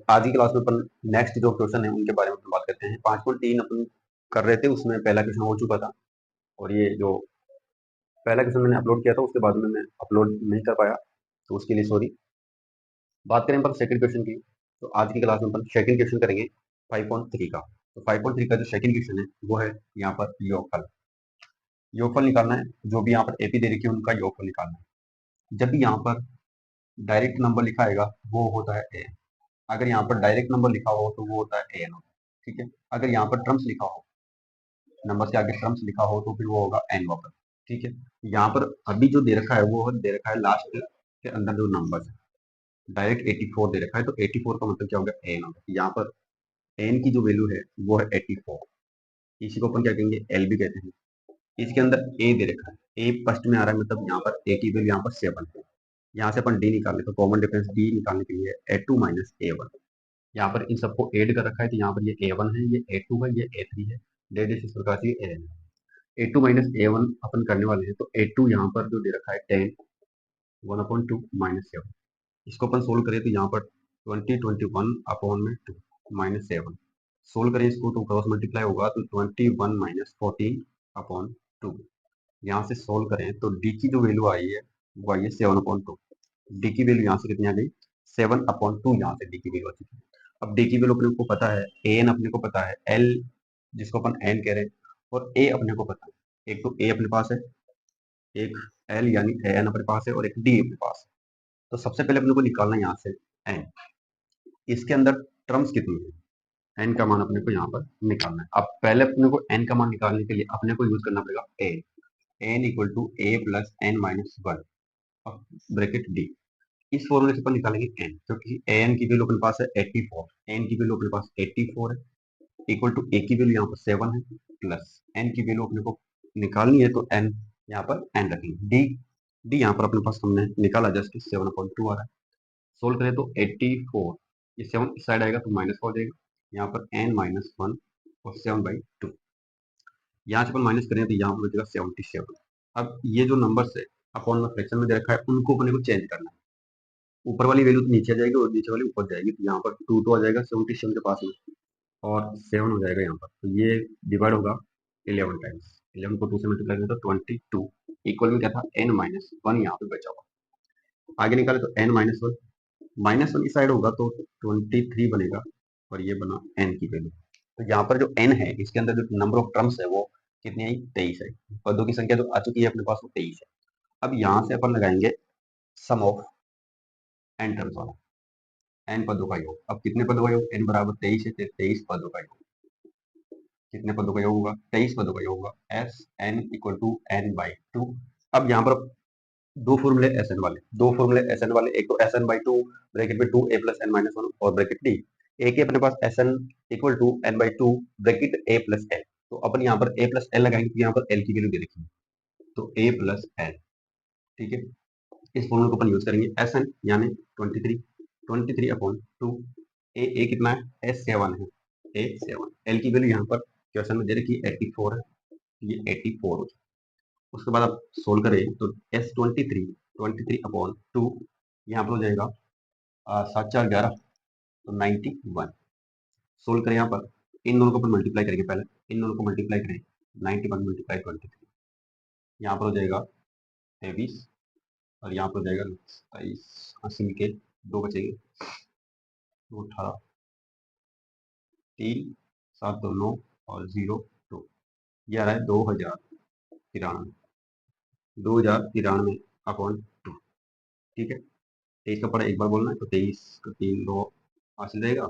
आज की क्लास में अपन नेक्स्ट जो क्वेश्चन है उनके बारे में अपन बात करते हैं। 5.3 अपन कर रहे थे, उसमें पहला क्वेश्चन हो चुका था और ये जो पहला क्वेश्चन मैंने अपलोड किया था उसके बाद में मैं अपलोड नहीं कर पाया, तो उसके लिए सॉरी। बात करें अपन सेकंड क्वेश्चन की, तो आज की क्लास में अपन सेकंड क्वेश्चन करेंगे 5.3 का। तो 5.3 का जो सेकंड क्वेश्चन है वो है यहाँ पर योगफल। योगफल निकालना है, जो भी यहाँ पर एपी दे रखी है उनका योगफल निकालना है। जब भी यहाँ पर डायरेक्ट नंबर लिखा आएगा वो होता है ए। अगर यहाँ पर डायरेक्ट नंबर लिखा हो तो वो होता है एन। ठीक है, अगर यहाँ पर टर्म्स लिखा हो, नंबर से आगे टर्म्स लिखा हो तो फिर वो होगा एन वापस। ठीक है, यहाँ पर अभी जो दे रखा है वो दे रखा है लास्ट के अंदर जो नंबर है, डायरेक्ट 84 दे रखा है, तो 84 का मतलब क्या होगा, एन होगा। यहाँ पर एन की जो वैल्यू है वो है 84। इसी को अपन क्या कहेंगे, एल भी कहते हैं। इसके अंदर ए दे रखा है, ए फर्स्ट में आ रहा है, मतलब यहाँ पर ए की वैल्यू यहाँ पर 7 है। यहाँ से अपन डी निकालने, तो कॉमन डिफरेंस डी निकालने के लिए ए2 माइनस ए1। यहाँ पर इन सबको ऐड कर रखा है, तो यहाँ पर ये ए1 है, ये ए2 है, ये ए3 है। डेट इस प्रकार से ए है। A two minus A one अपन करने वाले हैं, तो ए टू यहाँ पर जो दे रखा है 10, 1/2 माइनस 7। इसको अपन सोल्व करें तो यहाँ पर 21 अपॉन में 2 माइनस 7। सोल्व करें इसको तो क्रॉस मल्टीप्लाई होगा, तो 21 माइनस 14 अपॉन 2। यहाँ से सोल्व करें तो डी की जो वैल्यू आई है वो आई है 7/2। डी की वैल्यू यहाँ से कितनी आ गई, 7/2। यहाँ से डी की वैल्यू आ चुकी है। अब डी की वैल्यू अपने को पता है, एन अपने को पता है, एल जिसको अपन एन कह रहे हैं, और ए अपने को पता है। एक तो ए अपने पास है, एक एल यानी एन अपने पास है, और एक डी अपने पास है। तो सबसे पहले अपने को निकालना है यहाँ से एन। इसके अंदर टर्म्स कितनी है, एन का मान अपने को यहाँ पर निकालना है। अब पहले अपने को एन का मान निकालने के लिए अपने को यूज करना पड़ेगा A. N equal to A plus N minus one bracket D. इस फॉर्मूले से अपन निकालेंगे एन, क्योंकि एन की वैल्यू अपने पास है 84, एन की वैल्यू अपने पास 84 है, इक्वल टू ए की वैल्यू यहाँ पर 7 है, प्लस एन की वैल्यू अपने को निकालनी है, तो एन यहाँ पर एन रखेंगे। डी डी यहाँ पर अपने पास हमने निकाला जस्ट 7/2 आ रहा है। सोल्व करें तो 84, ये 7 इस साइड आएगा तो माइनस हो जाएगा, यहाँ पर एन माइनस वन और 7/2। यहाँ से अपन माइनस करें तो यहाँ पर बचेगा 77। अब ये जो नंबर है अपॉन में फ्रैक्शन में दे रखा है, उनको अपने को चेंज करना है। ऊपर वाली वैल्यू तो नीचे आ जाएगी और नीचे वाली ऊपर जाएगी, तो यहाँ पर 2 तो आ जाएगा 77 के पास में, और 7 हो जाएगा यहाँ पर, तो ये डिवाइड होगा 11 टाइम्स। 11 को 2 से मल्टीप्लाई करें तो 22 इक्वल में क्या था, एन माइनस वन यहाँ पे बचा हुआ। आगे निकाले तो एन माइनस वन इस साइड होगा तो 23 बनेगा, और ये बना एन की वैल्यू। तो यहाँ पर जो एन है इसके अंदर जो नंबर ऑफ टर्म्स है वो कितनी आई, 23 है। पदों की संख्या जो आ चुकी है अपने पास वो 23 है। अब यहाँ से अपन लगाएंगे सम ऑफ एन टर्म्स वाला, एन पदों का योग। अब कितने पदों का योग, एन बराबर 23 है, 23 पदों का योग। कितने पदों का योग होगा, 23 पदों का योग होगा। S N equal to N by two. अब यहाँ पर दो फॉर्मूले एस एन वाले, दो फॉर्मूले एस एन वाले, एक तो S N by two bracket में 2 A plus N minus one और ब्रैकेट डी, एक ही अपने पास S N equal to N by two bracket A plus L. तो अपन यहाँ पर ए प्लस एल लगाएंगे, तो यहाँ पर एल की वैल्यू दे रखी है, तो ए प्लस एल। ठीक है, इस फॉर्मूले को अपन यूज करेंगे। एस एन यानी 23 अपॉन टू, ए कितना है, एस 7 है, ए 7। एल की वैल्यू यहाँ पर क्वेश्चन में दे रखी है 84 है, ये 84 हो जाए। उसके बाद आप सोल्व करें तो एस 23 अपॉन टू, यहाँ पर हो जाएगा 7 4 11, तो 91। सोल्व करें यहाँ पर, इन दोनों को अपन मल्टीप्लाई करेंगे, पहले इन दोनों को मल्टीप्लाई करें, 91 मल्टीप्लाई 23, यहाँ पर हो जाएगा 23, और यहाँ पर हो जाएगा 27, 80 के दो बचेंगे, 18, 3 7 2 9 और 0 2, ये आ रहा है 2093 अपॉन टू। ठीक है, 23 का पढ़ा एक बार बोलना है, तो 23 का 3 2 हासिल रहेगा।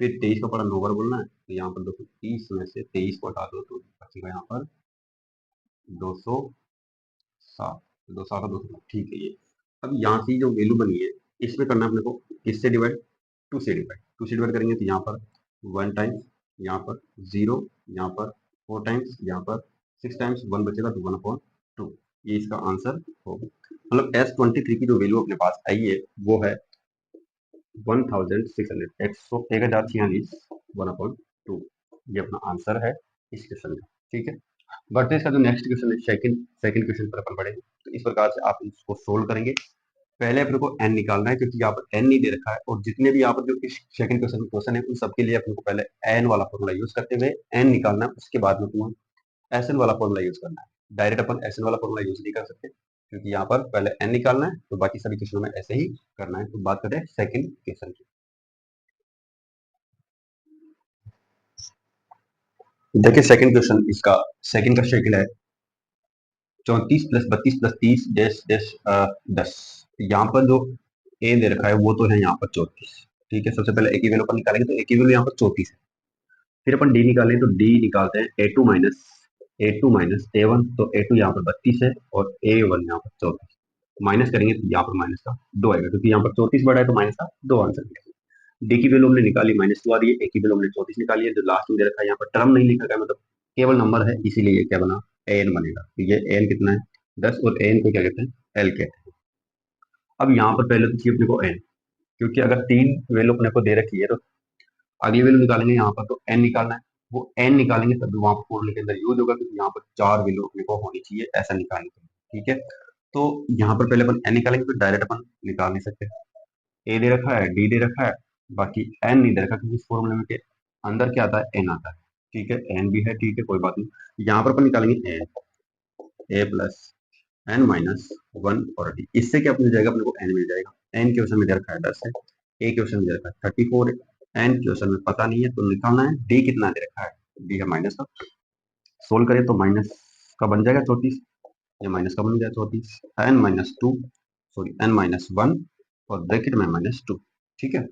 फिर 23 का पढ़ा 9 बार बोलना है, तो यहाँ पर 230 में से 23 को हटा दो तो बचेगा यहाँ पर 207, 207 और 207। ठीक है, ये अब यहाँ से जो वैल्यू बनी है इसमें करना है अपने को, किससे डिवाइड, 2 से डिवाइड। 2 से डिवाइड करेंगे तो यहाँ पर 1 टाइम्स, यहाँ पर 0, यहाँ पर 4 टाइम्स, यहाँ पर 6 टाइम्स, 1 बचेगा तो 1/2। ये इसका आंसर होगा। मतलब S23 की जो वैल्यू अपने पास आई है वो है 1600, 1046, 1/2। ये अपना आंसर है इस क्वेश्चन का। ठीक है, बढ़ते इसका जो नेक्स्ट क्वेश्चन है, सेकंड क्वेश्चन पर अपन पढ़ेंगे। तो इस प्रकार से आप इसको सोल्व करेंगे पहले अपने को एन निकालना है क्योंकि यहाँ पर एन नहीं दे रखा है, और जितने भी यहाँ पर जो सेकंड क्वेश्चन है उन सबके लिए अपने को पहले एन वाला फॉर्मूला यूज करते हुए एन निकालना है, उसके बाद में अपने एस एन वाला फॉर्मूला यूज करना है। डायरेक्ट अपन एस एन वाला फॉर्मूला यूज नहीं कर सकते क्योंकि यहाँ पर पहले एन निकालना है, तो बाकी सभी क्वेश्चनों में ऐसे ही करना है। तो बात करें सेकंड क्वेश्चन की। देखिए सेकंड क्वेश्चन, इसका सेकंड का शेड्यूल है 34 प्लस 32 प्लस 30 डैश डैश 10। यहाँ पर जो ए दे रखा है वो तो है यहाँ पर 34। ठीक है, सबसे पहले ए की वैल्यू अपन निकालेंगे, तो ए की वैल्यू यहाँ पर 34 है। फिर अपन डी निकालें, तो डी निकालते हैं ए टू माइनस ए वन, तो ए टू यहाँ पर 32 है और ए वन यहाँ पर 34। माइनस करेंगे तो यहाँ पर माइनस का 2 आएगा, क्योंकि यहाँ पर 34 बड़ा है तो माइनस का 2 आंसर मिलेगा। डी की वैल्यू हमने निकाली, -2 आ रही है। ए की वैल्यू हमने 34 निकाली है। जो लास्ट में दे रखा है यहाँ पर टर्म नहीं लिखा गया, मतलब केवल नंबर है, इसीलिए ये क्या बना, एन बनेगा। तो ये एन कितना है, 10, और एन को क्या कहते हैं, एल कहते हैं। अब यहाँ पर पहले तो चाहिए अपने को एन, क्योंकि अगर 3 वैल्यू अपने को दे रखी है तो अगली वैल्यू निकालेंगे यहाँ पर, तो एन निकालना है। वो एन निकालेंगे तब वहां पर फॉर्मूले के अंदर यूज होगा, क्योंकि यहाँ पर 4 वैल्यू अपने को होनी चाहिए ऐसा निकालने के लिए। ठीक है, तो यहाँ पर पहले अपन एन निकालेंगे, तो डायरेक्ट अपन निकाल नहीं सकते। ए दे रखा है, डी दे रखा है, बाकी एन नहीं दे रखा, क्योंकि इस फॉर्मूले में के अंदर क्या आता है, एन आता है। ठीक है, एन भी है, ठीक है, कोई बात नहीं। यहाँ पर अपन निकालेंगे N, A plus N minus 1 और डी। इससे क्या मिल जाएगा, अपने को एन मिल जाएगा। एन के क्वेश्चन में दे रखा है 10 है, ए के क्वेश्चन में दे रखा है 34 है, एन के क्वेश्चन में पता नहीं है तो निकालना है। डी कितना दे रखा है, डी है माइनस का। सोल्व करें तो माइनस का बन जाएगा 34, ये माइनस का बन गया 34, एन माइनस 1 और ब्रैकेट में -2। ठीक है,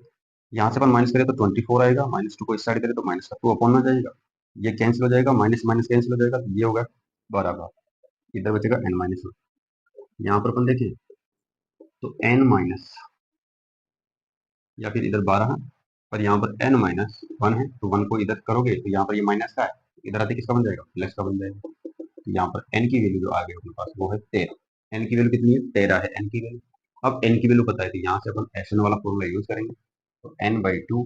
यहाँ से अपन माइनस करें तो 24 आएगा, -2 को इस साइड करें तो माइनस का 2 अपॉन में जाएगा, ये कैंसिल हो जाएगा, माइनस माइनस कैंसिल हो जाएगा, तो ये होगा बराबर, इधर बचेगा n-1। यहाँ पर अपन देखें तो n माइनस, या फिर इधर 12 है पर यहाँ पर n-1 है, तो 1 को इधर करोगे तो यहाँ पर ये माइनस का है, इधर आते किसका बन जाएगा, प्लस का बन जाएगा। तो यहाँ पर n की वैल्यू जो आ गई अपने पास वो है 13। n की वैल्यू कितनी है, 13 है n की वैल्यू। अब n की वैल्यू पता है तो यहाँ से अपन एस एन वाला फॉर्मूला यूज करेंगे, तो n/2।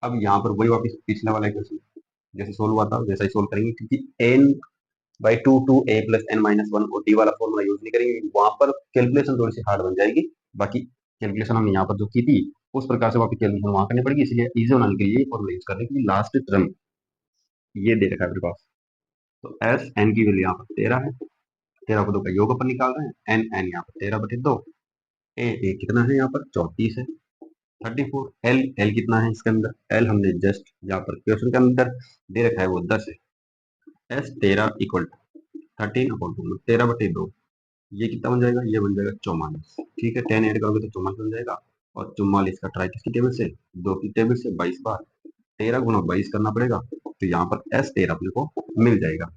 अब यहाँ पर वही वापस पिछला वाला इक्वेशन जैसे सोल्व हुआ था वैसा ही सोल्व करेंगे, क्योंकि n/2 to A plus n-1 और डी वाला फॉर्मूला यूज नहीं करेंगे, वहां पर कैलकुलेशन थोड़ी सी हार्ड बन जाएगी। बाकी कैलकुलेशन हमने यहाँ पर जो की थी उस प्रकार से वापस कैलकुलेशन वहां करनी पड़ेगी, इसलिए इजी बनाने के लिए फॉर्मूला यूज कर रहे हैं कि लास्ट टर्म ये दे रखा है मेरे पास। तो एस एन की वैल्यू यहाँ पर 13 है, 13 को 2 का योग अपन निकाल रहे हैं, एन एन यहाँ पर 13/2, ए कितना है यहाँ पर 34 है, 34। एल एल कितना है इसके अंदर, एल हमने जस्ट यहाँ पर क्वेश्चन के अंदर दे रखा है वो 10 है। एस 13 इक्वल टू 13/2, 13/2, ये कितना बन जाएगा, ये बन जाएगा 44। ठीक है, 10 ऐड करोगे तो 44 बन जाएगा, और 44 का ट्राई किसकी टेबल से, 2 की टेबल से 22 बार, 13 × 22 करना पड़ेगा, तो यहाँ पर S13 अपने को मिल जाएगा।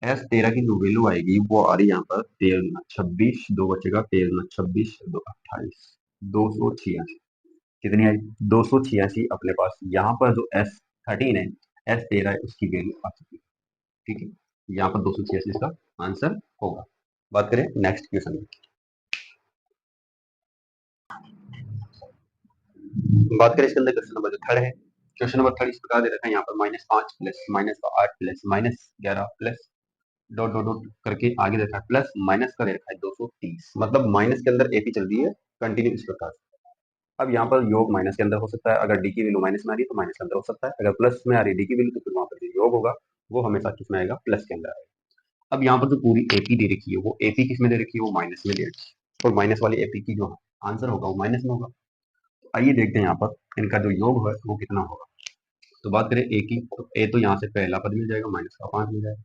S13 की जो वैल्यू आएगी वो आ रही है यहाँ पर 13×26, 2 बचेगा, 13×26, 2 28, 286। कितनी आई, 286 अपने पास यहाँ पर जो S13 है, S13 है, उसकी वैल्यू आ चुकी है। ठीक है, यहाँ पर 286 इसका आंसर होगा। बात करें नेक्स्ट क्वेश्चन की। बात करें इसके अंदर क्वेश्चन नंबर जो थर्ड है, क्वेश्चन नंबर थर्ड इस प्रकार दे रखा है यहाँ पर -5 plus -8 plus -11 plus dot dot dot करके आगे दे रखा है प्लस माइनस का दे रखा है 230, मतलब माइनस के अंदर एपी चल रही है कंटिन्यू इस प्रकार से। अब यहाँ पर योग माइनस के अंदर हो सकता है, अगर डी की वैल्यू माइनस में आ रही है तो माइनस के अंदर हो सकता है, अगर प्लस में आ रही है डी की वैल्यू तो फिर वहां पर जो योग होगा वो हमेशा किसमें आएगा, प्लस के अंदर आएगा। अब यहाँ पर जो पूरी एपी दे रखी है वो एपी किसमें दे रखी है, वो माइनस में दे रखी है, और माइनस वाली एपी की जो आंसर होगा वो माइनस में होगा। तो आइए देखते हैं यहाँ पर इनका जो योग है वो कितना होगा। तो बात करें ए की, तो ए तो यहाँ से पहला पद मिल जाएगा, माइनस का 5 मिल जाएगा।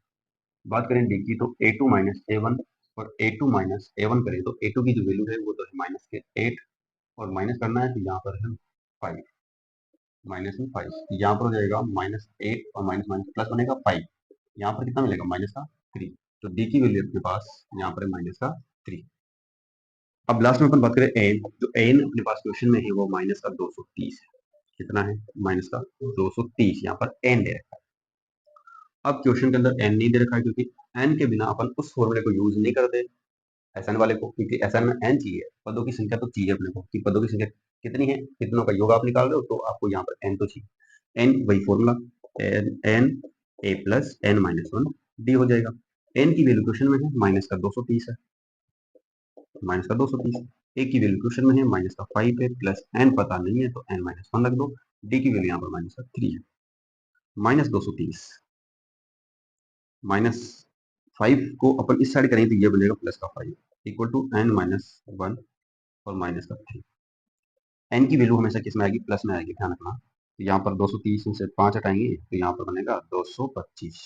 बात करें डी की, तो a2 माइनस ए1, और a2 माइनस ए1 करें तो a2 की जो वैल्यू है वो तो है -8, और माइनस करना है तो यहाँ पर है 5, -5, यहाँ पर हो जाएगा -8 और माइनस माइनस प्लस बनेगा 5, यहाँ पर कितना मिलेगा, माइनस का 3। तो डी की वैल्यू अपने पास यहाँ पर है -3। अब लास्ट में अपन बात करें एन, तो एन अपने पास क्वेश्चन में है वो -230 है। कितना है, -230, यहाँ पर एन दे रखा है। अब क्वेश्चन के अंदर एन नहीं दे रखा है, क्योंकि एन के बिना अपन उस फॉर्मूले को यूज नहीं करते एसएन वाले को, क्योंकि एसएन में एन चाहिए, पदों की संख्या तो चाहिए अपने को, कि पदों की संख्या कितनी है, कितनों का योग आप निकाल रहे हो, तो आपको यहाँ पर एन तो चाहिए। एन वही formula, N N A plus n-1 D हो जाएगा। एन की वैल्यू क्वेश्चन में है -230 है, -230, ए की वैल्यू क्वेश्चन में है माइनस का 5 है, प्लस एन पता नहीं है तो एन माइनस 1 रख दो। डी की वैल्यू यहाँ पर माइनस का 3 है। माइनस 230 माइनस 5 को अपन इस साइड करेंगे तो ये बनेगा प्लस का 5 इक्वल टू एन माइनस 1 और माइनस का 3। एन की वैल्यू हमेशा किस में आएगी? प्लस में आएगी, ध्यान रखना। तो यहाँ पर 230 में से 5 हटाएंगे तो यहाँ पर बनेगा 225,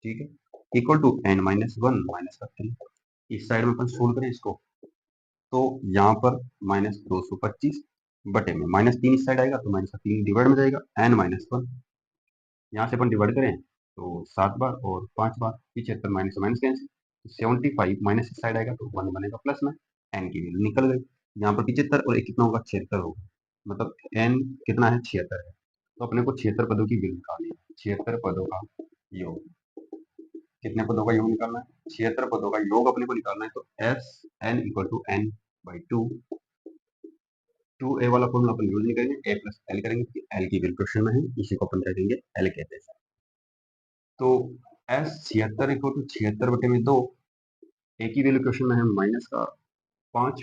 ठीक है, equal to N minus 1 minus का 3। इस साइड में अपन सोल्व करें इसको तो यहाँ पर माइनस 225 बटे में माइनस 3 इस साइड आएगा तो माइनस का 3 डिवाइड में जाएगा, एन माइनस 1 यहाँ से अपन डिवाइड करें तो 7 बार और 5 बार, 75 माइनस माइनस कैंसिल, 75 माइनस इस साइड आएगा तो 1 बनेगा प्लस में, एन की वैल्यू निकल गई। यहाँ पर 75 और एक कितना होगा? 76 होगा, मतलब एन कितना है? 76 है। तो अपने को 76 पदों की वैल्यू निकालनी है, 76 पदों का योग। कितने पदों का योग निकालना है? 76 पदों का योग अपने को निकालना है। तो S N equal to N by 2 A वाला फॉर्मूला अपन यूज नहीं करेंगे, ए प्लस एल करेंगे क्योंकि एल की वैल्यू क्वेश्चन में है, इसी को अपन कहेंगे एल कहते हैं। तो एस 76 इक्वल टू 76 बटे में 2, ए की वैल्यू क्वेश्चन में है माइनस का 5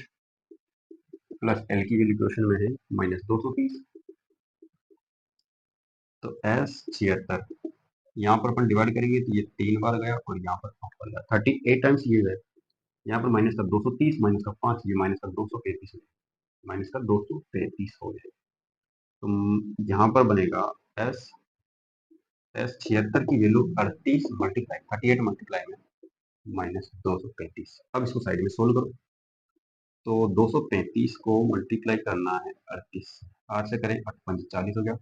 प्लस एल की वैल्यू क्वेश्चन में है माइनस 230। तो एस 76 यहाँ पर अपन डिवाइड करेंगे तो ये 3 बार गया और यहाँ पर 5 बार गया, 38 टाइम्स ये गए। यहाँ पर माइनस का 230 माइनस का 5, ये माइनस का 233, माइनस का 233 हो गया। तो यहाँ पर बनेगा एस 76 की वैल्यू 38 मल्टीप्लाई 38 मल्टीप्लाई में माइनस 235। अब इसको साइड में सोल्व करो तो 235 को मल्टीप्लाई करना है 38, 8 से करें 8 5 40 हो गया,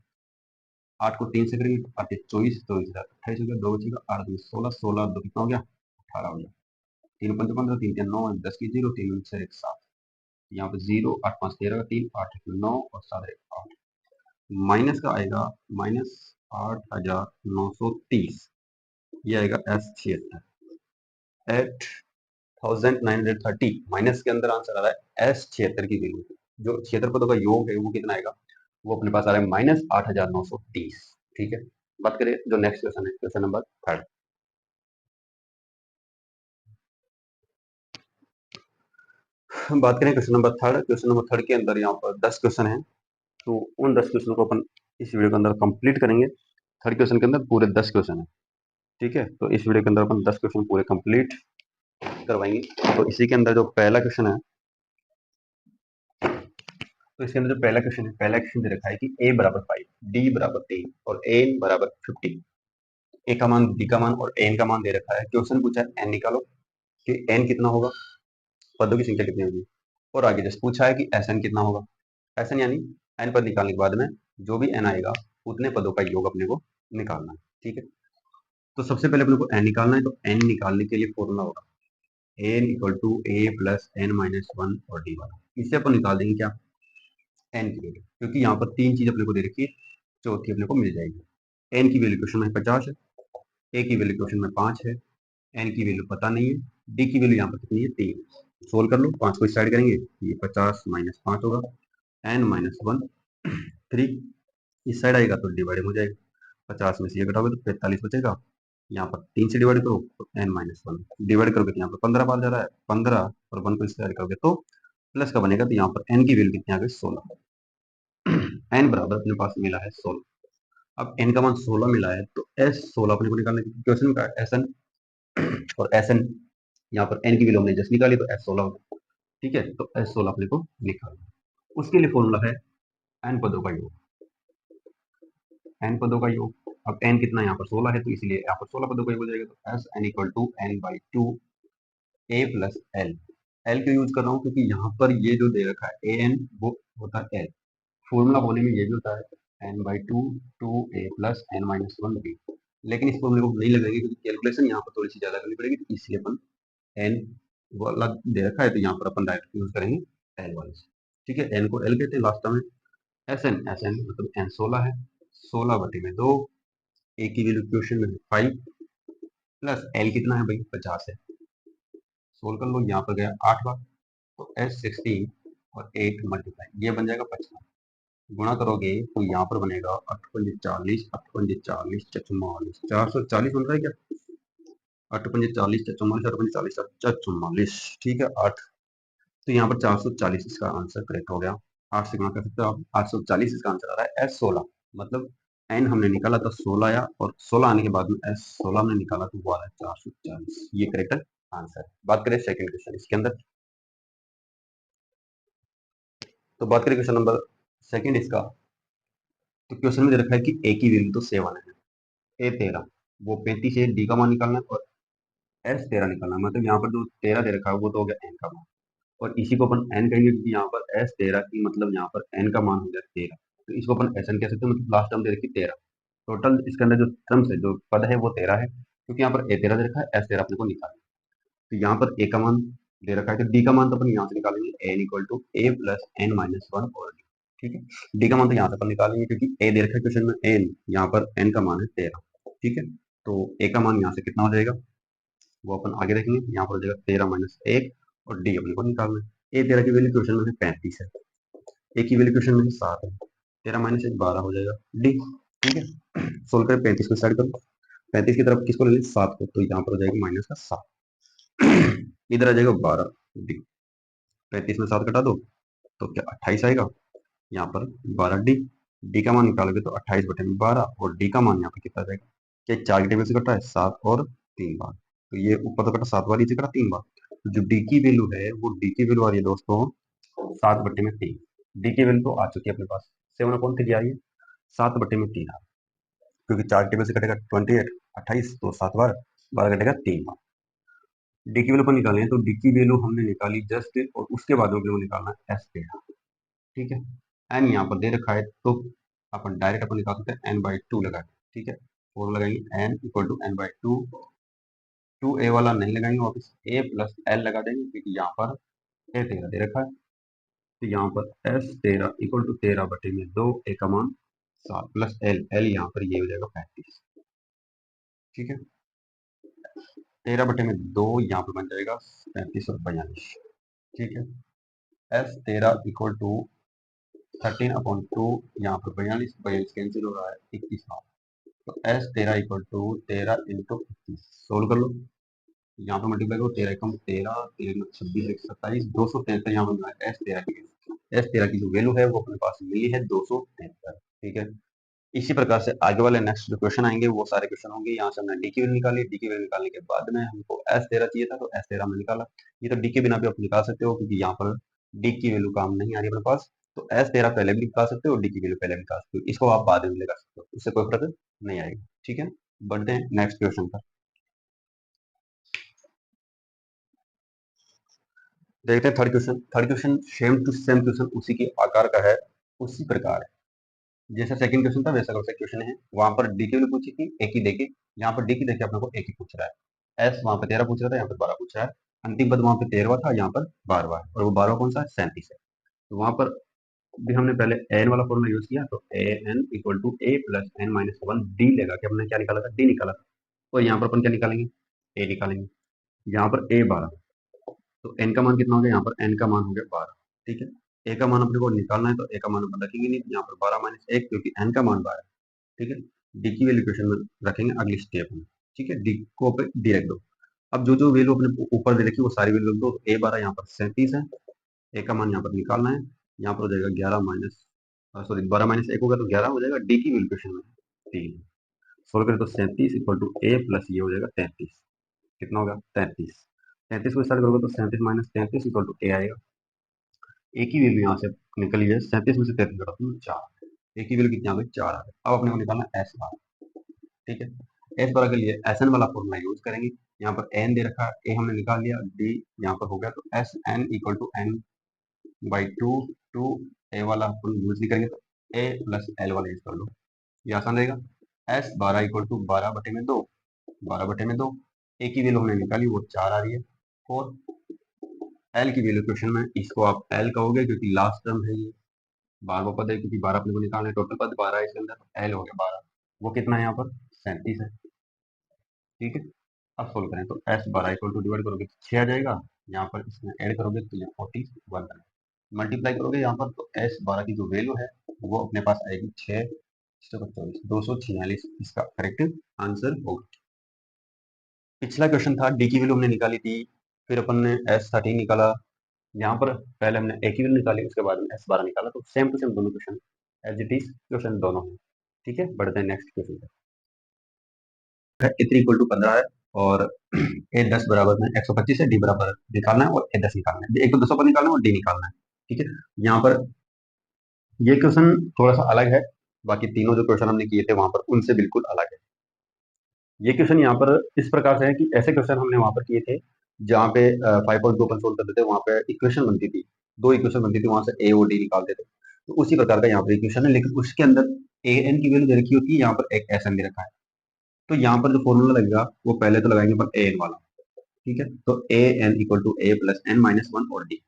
8 को 3 से करेंगे तो 8 24, 28 हो गया, 2 बचेगा, 8 2 16, 16 2 कितना हो गया? 18 हो गया, 3 5 15, 3 3 9, 10 की 0, 3 6 1 7, यहाँ पे 0, 8 5 13 का 3, 8 9 और 7 1 8, माइनस का आएगा माइनस 8930, ये आएगा एस 76 एट 1930, माइनस के अंदर आंसर आ रहा है एस 76 की वैल्यू। जो 76 पदों का योग है वो कितना आएगा? वो अपने पास आ रहा है माइनस 8930, ठीक है। बात करें जो नेक्स्ट क्वेश्चन है, क्वेश्चन नंबर 3। बात करें क्वेश्चन नंबर 3, क्वेश्चन नंबर 3 के अंदर यहाँ पर 10 क्वेश्चन है, तो उन 10 क्वेश्चन को अपन इस वीडियो के अंदर कंप्लीट करेंगे। 3 क्वेश्चन के अंदर पूरे 10 क्वेश्चन है, ठीक है, तो इस वीडियो के अंदर अपन 10 क्वेश्चन पूरे कंप्लीट करवाएंगे। तो इसी के अंदर जो पहला क्वेश्चन है, तो इसके अंदर जो पहला क्वेश्चन है, पहला क्वेश्चन दे रखा है कि a बराबर 5, d बराबर 3 और n बराबर 50। a का मान, d का मान और n का मान दे रखा है। क्वेश्चन पूछा है n निकालो कि n कितना होगा, पदों की संख्या कितनी होगी, और आगे जैसे पूछा है कि Sn कितना होगा। Sn यानी n पद निकालने के बाद में जो भी n आएगा उतने पदों का योग अपने को निकालना है, ठीक है। तो सबसे पहले अपने को n निकालना है, तो n निकालने के लिए फॉर्मूला होगा n equal to a plus N minus 1 और डी वाला। इससे अपन निकाल देंगे क्या? n की वैल्यू, क्योंकि यहाँ पर 3 चीज अपने को दे रखी है, चौथी अपने को मिल जाएगी। n की वैल्यू क्वेश्चन में 50 है, a की वैल्यू क्वेश्चन में 5 है, n की वैल्यू पता नहीं है, d की वैल्यू यहाँ पर कितनी है? 3। सोल्व कर लो, 5 को स्टार्ट करेंगे, ये 50 माइनस 5 होगा, n माइनस 1 3, इस साइड आएगा तो डिवाइड हो जाएगा, 50 में से ये घटाओगे तो 45 बचेगा, यहाँ पर 3 से डिवाइड करो तो n माइनस 1 डिवाइड करोगे तो यहाँ पर 15 बार जा रहा है, 15 और 1 को स्टार्ट करोगे तो प्लस का बनेगा, तो यहाँ पर n की वैल्यू कितनी आ गई? 16। n बराबर अपने पास मिला है 16। अब n का मान 16 मिला है तो s 16 अपने को निकालना है, क्वेश्चन का Sn और Sn यहाँ पर n की वैल्यू हमने जस्ट निकाली तो s 16 होगा, ठीक है। तो s 16 अपने को निकालना है, उसके लिए फॉर्मूला है n पदों का योग, n पदों का योग। अब n कितना यहाँ पर 16 है तो इसलिए यहाँ पर 16 पदों का योग हो जाएगा, तो S N equal to N by 2 A plus L. L क्यों यूज कर रहा हूँ? क्योंकि यहाँ पर ये जो दे रखा है ए एन वो होता है एल, फॉर्मूला होने में ये भी होता है N by 2 2 A plus N minus 1 B, लेकिन इस फॉर्मूले को नहीं लगाएंगे क्योंकि कैलकुलेशन यहाँ पर थोड़ी सी ज्यादा करनी पड़ेगी, तो इसलिए अपन एन वाला दे रखा है तो यहाँ पर अपन डायरेक्ट यूज करेंगे एल वाले से, ठीक है। एन को एल कहते हैं लास्ट में, एस एन मतलब एन 16 है, 16 बटे में 2, ए की वैल्यू क्वेश्चन में 5 प्लस एल कितना है भाई? 50 है, सोल्व कर लो, यहाँ पर गया 8 बार, तो एस 16 और 8 मल्टीप्लाई, ये बन जाएगा 55, गुणा करोगे तो यहाँ पर बनेगा 8 पंजे 40, 8 पंजे 40 44, 440 बन रहा है क्या? 8 पंजे 40 44, 8 पंजे 40 44, ठीक है। 8 तो यहाँ पर 440 इसका आंसर करेक्ट हो गया। 8 से गुणा कर सकते हो आप, 840 इसका आंसर आ रहा है। S16 मतलब n हमने निकाला था 16 आया, और 16 आने के बाद में S16 हमने निकाला तो वो आ रहा है 440। ये करेक्ट आंसर है। बात करें सेकंड क्वेश्चन इसके अंदर, तो बात करें क्वेश्चन नंबर सेकंड इसका। तो क्वेश्चन में दे रखा है कि ए की वैल्यू तो 7 है, A13 वो 35 है, डी का मान निकालना है, और S13 निकालना है। मतलब यहाँ पर जो 13 दे रखा है वो तो हो गया n का मान, और इसी को अपन n कहेंगे क्योंकि यहाँ पर S13 की मतलब यहाँ पर n का मान हो गया 13, तो इसको अपन Sn कह सकते हैं। मतलब लास्ट टर्म दे रखी 13, टोटल इसके अंदर जो टर्म्स है, जो पद है वो 13 है, क्योंकि यहाँ पर A13 दे रखा है, S13 अपने को निकालना है। तो यहाँ पर a का मान दे रखा है, तो d का मान तो अपन यहाँ से निकालेंगे, n equal to a plus n minus one और d। ठीक है, d का मान तो यहाँ से अपन निकालेंगे क्योंकि a दे रखा है क्वेश्चन में n, यहाँ पर n का मान है 13। ठीक है, तो a का मान यहाँ से कितना हो जाएगा वो अपन आगे देखेंगे। यहाँ पर हो जाएगा 13 माइनस 1, और d अपने को निकालना है। a 13 की वैल्यू क्वेश्चन में 35 है, a की वैल्यू क्वेश्चन में 7 है, 13 माइनस 1 12 हो जाएगा d। ठीक है, सोल्व करें, 35 को स्टार्ट करो, 35 की तरफ किसको ले लें 7 को, तो यहाँ पर हो जाएगा माइनस का 7, इधर आ जाएगा 12 डी। 35 में 7 कटा दो तो क्या 28 आएगा, यहाँ पर 12 डी। डी का मान निकालोगे तो 28 बटे में 12, और डी का मान यहाँ पे कितना जाएगा, क्या 4 के टेबल से कटा है 7 और 3 बार, तो ये ऊपर तो कटा 7 बार, नीचे कटा 3 बार। तो जो डी की वैल्यू है वो डी की वैल्यू आ रही है दोस्तों 7/3। डी की वैल्यू तो आ चुकी है अपने पास, 7/3 आई है, 7/3 आ, क्योंकि 4 टेबल से कटेगा 28, 28 तो 7 बार, 12 कटेगा 3 बार। डी की वैल्यू पर निकालें तो डी की वैल्यू हमने निकाली जस्ट, और उसके बाद में निकालना है एस पे। ठीक है, एन यहाँ पर दे रखा है तो अपन डायरेक्ट अपन निकाल सकते हैं n/2 लगा के। ठीक है, फॉर्मूला लगाएंगे n equal to n/2, 2a वाला नहीं लगाएंगे, वापस a प्लस एल लगा देंगे, क्योंकि यहाँ पर a13 दे रखा है, तो यहाँ पर S13 इक्वल टू 13/2, a का मान 7 प्लस एल, एल यहाँ पर ये हो जाएगा 35। ठीक है, 13/2 यहाँ पर बन जाएगा 35 और 42। ठीक है, S13 इक्वल टू 13/2, यहाँ पर 42, 42 कैंसिल हो रहा है, 21 हाफ, तो S13 equal to 13 into 21, solve कर लो, यहाँ पर मल्टीप्लाई करो, 13 कम 13, 13 26 एक 27, 273 यहाँ पर S13 की, S13 की जो वैल्यू है वो अपने पास मिली है 273। ठीक है, इसी प्रकार से आगे वाले नेक्स्ट जो क्वेश्चन आएंगे वो सारे क्वेश्चन होंगे। यहाँ से हमने डी की वैल्यू निकाली, डी की वैल्यू निकालने के बाद में हमको S13 चाहिए था, तो S13 में निकाला। ये तो डी के बिना भी आप निकाल सकते हो, क्योंकि यहाँ पर डी की वैल्यू काम नहीं आ रही अपने पास, तो S13 पहले भी निकाल सकते हो, डी की वैल्यू पहले भी निकाल सकते हो, इसको आप बाद में भी लगा सकते हो, इससे कोई फर्क नहीं आएगा। ठीक है, बढ़ते हैं नेक्स्ट क्वेश्चन पर, देखते हैं third question. Third question same to same question उसी के आकार का है, उसी प्रकार है जैसा सेकंड क्वेश्चन था, वैसा वैसा क्वेश्चन है। वहां पर डी की वैल्यू पूछी थी, एक ही देके, यहाँ पर डी की देके अपने को एक ही पूछ रहा है। एस वहां पर 13 पूछ रहा था, यहाँ पर 12 पूछ रहा है। अंतिम पद वहां पर 13वां था, यहाँ पर 12वां है, और वो 12वां कौन सा है 37 है। तो वहां पर भी हमने पहले एन वाला फॉर्मूला यूज किया, तो A N equal to A plus N minus one D लेगा के हमने क्या निकाला था, डी निकाला था। और यहाँ पर अपन क्या निकालेंगे, ए निकालेंगे। यहाँ पर ए 12, तो एन का मान कितना हो गया, यहाँ पर एन का मान हो गया 12। ठीक है, ए का मान अपने को निकालना है, तो ए का मान अपन रखेंगे नहीं, यहाँ पर 12 माइनस 1, क्योंकि एन का मान 12। ठीक है, डी की वैल्यू इक्वेशन में रखेंगे अगली स्टेप में। ठीक है, डी को पे डी रख दो। अब जो जो वैल्यू अपने ऊपर दे रखी है वो सारी वैल्यू रख दो। ए 12 यहाँ पर 37 है, ए का मान यहाँ पर निकालना है, यहाँ पर हो जाएगा 11 माइनस, सॉरी 12 माइनस 1 होगा तो 11 हो जाएगा, डी की वैल्यू इक्वेशन में 3। सोल्व करें तो 37 इक्वल टू ए प्लस ये हो जाएगा 33, कितना होगा 33। 33 को स्टार्ट करोगे तो 37 माइनस 33 इक्वल टू ए आएगा। ए की वैल्यू यहाँ से निकली है, 37 में से 33 घटा तो 4, ए की वैल्यू कितनी आ गई 4 आ गई। अब अपने को निकालना है एस बार। ठीक है, एस बार के लिए एस एन वाला फॉर्मूला यूज करेंगे। यहाँ पर एन दे रखा है, ए हमने निकाल लिया, डी यहाँ पर हो गया, तो S N equal to N by two, two A वाला अपन यूज नहीं करेंगे, तो ए प्लस एल वाला यूज कर लो, ये आसान रहेगा। S12 इक्वल टू 12/2, 12/2, ए की वैल्यू हमने निकाली वो 4 आ रही है, 4। एल की वैल्यू क्वेश्चन में इसको आप एल कहोगे, क्योंकि लास्ट टर्म है ये, 12वां पद है, क्योंकि 12 अपने को निकालना है, टोटल पद 12 है इसके अंदर, एल हो गया 12, वो कितना है यहाँ पर 37 है। ठीक है, अब सोल्व करें तो S12 इक्वल टू डिवाइड करोगे तो 6 आ जाएगा, यहाँ पर इसमें ऐड करोगे तो ये 41 है, मल्टीप्लाई करोगे यहाँ पर तो S12 की जो वैल्यू है वो अपने पास आएगी 6 24, 246 इसका करेक्ट आंसर होगा। पिछला क्वेश्चन था डी की वैल्यू हमने निकाली थी, फिर अपन ने S13 निकाला, यहाँ पर पहले हमने ए की वैल्यू निकाली, उसके बाद में S12 निकाला, तो सेम टू सेम दोनों question as it is question दोनों हैं। ठीक है, बढ़ते हैं नेक्स्ट क्वेश्चन पे। ए3 इक्वल टू 15 है और A10 बराबर में 125 है, डी बराबर निकालना है और A10 निकालना है। एक तो 200 पर निकालना है और डी निकालना है। ठीक है, यहाँ पर ये क्वेश्चन थोड़ा सा अलग है, बाकी तीनों जो क्वेश्चन हमने किए थे वहां पर उनसे बिल्कुल अलग है। ये क्वेश्चन यहाँ पर इस प्रकार से है कि ऐसे क्वेश्चन हमने वहां पर किए थे जहाँ पे 5.2 अपन सोल्व करते थे, वहां पे इक्वेशन बनती थी, दो इक्वेशन बनती थी, वहां से ए और डी निकालते थे। तो उसी प्रकार का यहाँ पर इक्वेशन है, लेकिन उसके अंदर ए एन की वैल्यू दे रखी होती है, यहाँ पर एक एस एन दे रखा है। तो यहाँ पर जो फॉर्मूला लगेगा वो पहले तो लगाएंगे पर ए एन वाला। ठीक है, तो A N equal to A plus N minus one और डी।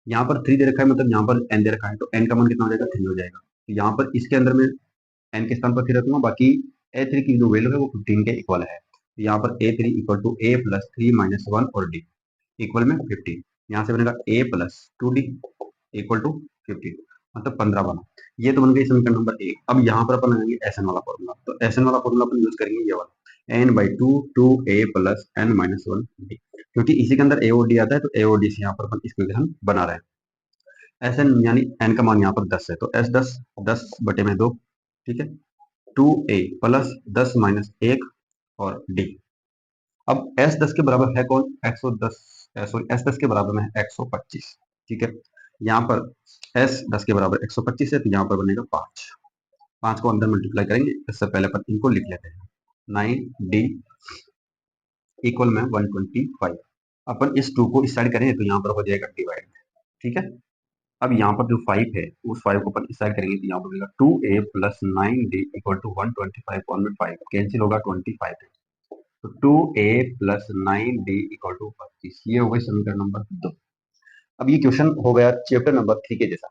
यहाँ पर 3 दे रखा है, मतलब यहाँ पर एन दे रखा है, तो एन का मान कितना हो जाएगा, 3 हो जाएगा। तो यहाँ पर इसके अंदर में एन के स्थान पर 3 रखूंगा, बाकी ए3 की जो वैल्यू है वो 15 के इक्वल है। तो यहाँ पर ए3 equal to A plus 3 minus one और डी इक्वल में 15। यहाँ से बनेगा ए प्लस 2d इक्वल टू 15, मतलब 15 बना। ये तो बन गई समीकरण नंबर 1। अब यहाँ पर अपन लगाएंगे एस एन वाला फॉर्मूला, तो एस एन वाला फॉर्मूला अपन यूज करेंगे ये वाला, N by two two A plus N minus one D, क्योंकि इसी के अंदर ए और डी आता है, तो ए और डी से यहाँ पर अपन इक्वेशन बना रहे हैं। एस एन यानी एन का मान यहाँ पर 10 है, तो एस 10, 10/2। ठीक है, 2a प्लस 10 माइनस 1 और डी। अब एस 10 के बराबर है कौन, 110, सॉरी एस 10 के बराबर में है 125। ठीक है, यहाँ पर एस 10 के बराबर 125 है, तो यहाँ पर बनेगा 5। 5 को अंदर मल्टीप्लाई करेंगे, इससे पहले पर इनको लिख लेते हैं। 9d इक्वल में 125। अपन इस 2 को इस साइड करेंगे तो यहाँ पर हो जाएगा डिवाइड। ठीक है, अब यहाँ पर जो 5 है उस 5 को अपन इस साइड करेंगे तो यहाँ पर मिलेगा 2a plus 9d equal to 125 cancel होगा, 25 है, तो 2a plus 9d equal to 25। ये हो गई समीकरण नंबर 2। अब ये क्वेश्चन हो गया चैप्टर नंबर 3 के जैसा,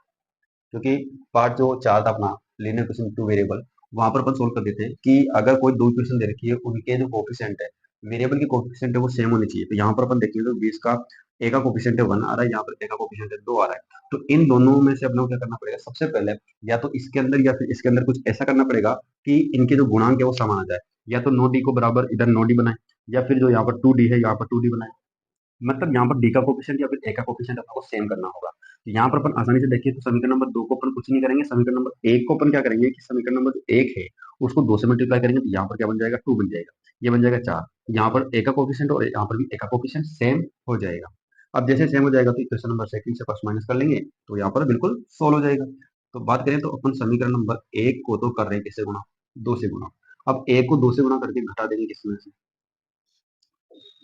क्योंकि पार्ट जो 4 था अपना लीनियर क्वेश्चन टू वेरिएबल, वहां पर अपन सोल्व कर देते हैं कि अगर कोई दो इक्वेशन दे रखी है, उनके जो कोफिशिएंट है, वेरिएबल के कोफिशिएंट है वो सेम होने चाहिए। तो यहाँ पर अपन देखेंगे तो 20 का ए का कोफिशिएंट है 1 आ रहा है, यहाँ पर ए का कोफिशिएंट है 2 आ रहा है। तो इन दोनों में से अपने को क्या करना पड़ेगा, सबसे पहले या तो इसके अंदर या फिर इसके अंदर कुछ ऐसा करना पड़ेगा कि इनके जो गुणांक है वो समान आ जाए। या तो नो डी को बराबर इधर नो डी बनाए, या फिर जो यहाँ पर 2d है यहाँ पर 2d बनाए, मतलब यहाँ पर डी का कोफिशिएंट या फिर ए का कोफिशिएंट अपने को सेम करना होगा। तो यहाँ पर अपन आसानी से देखिए तो समीकरण नंबर 2 को अपन कुछ नहीं करेंगे, समीकरण नंबर 1 को अपन क्या करेंगे कि समीकरण नंबर 1 है उसको 2 से मल्टीप्लाई करेंगे, तो यहाँ पर क्या बन जाएगा, 2 बन जाएगा, ये बन जाएगा 4। यहाँ पर ए का कोफिशिएंट और यहाँ पर भी ए का कोफिशिएंट सेम हो जाएगा। अब जैसे सेम हो जाएगा तो इक्वेशन नंबर सेकंड से प्लस माइनस कर लेंगे, तो यहाँ पर बिल्कुल सोल्व हो जाएगा। तो बात करें तो अपन समीकरण नंबर 1 को तो कर रहे हैं किससे गुणा, 2 से गुणा। अब ए को 2 से गुणा करके घटा देंगे किसमें से,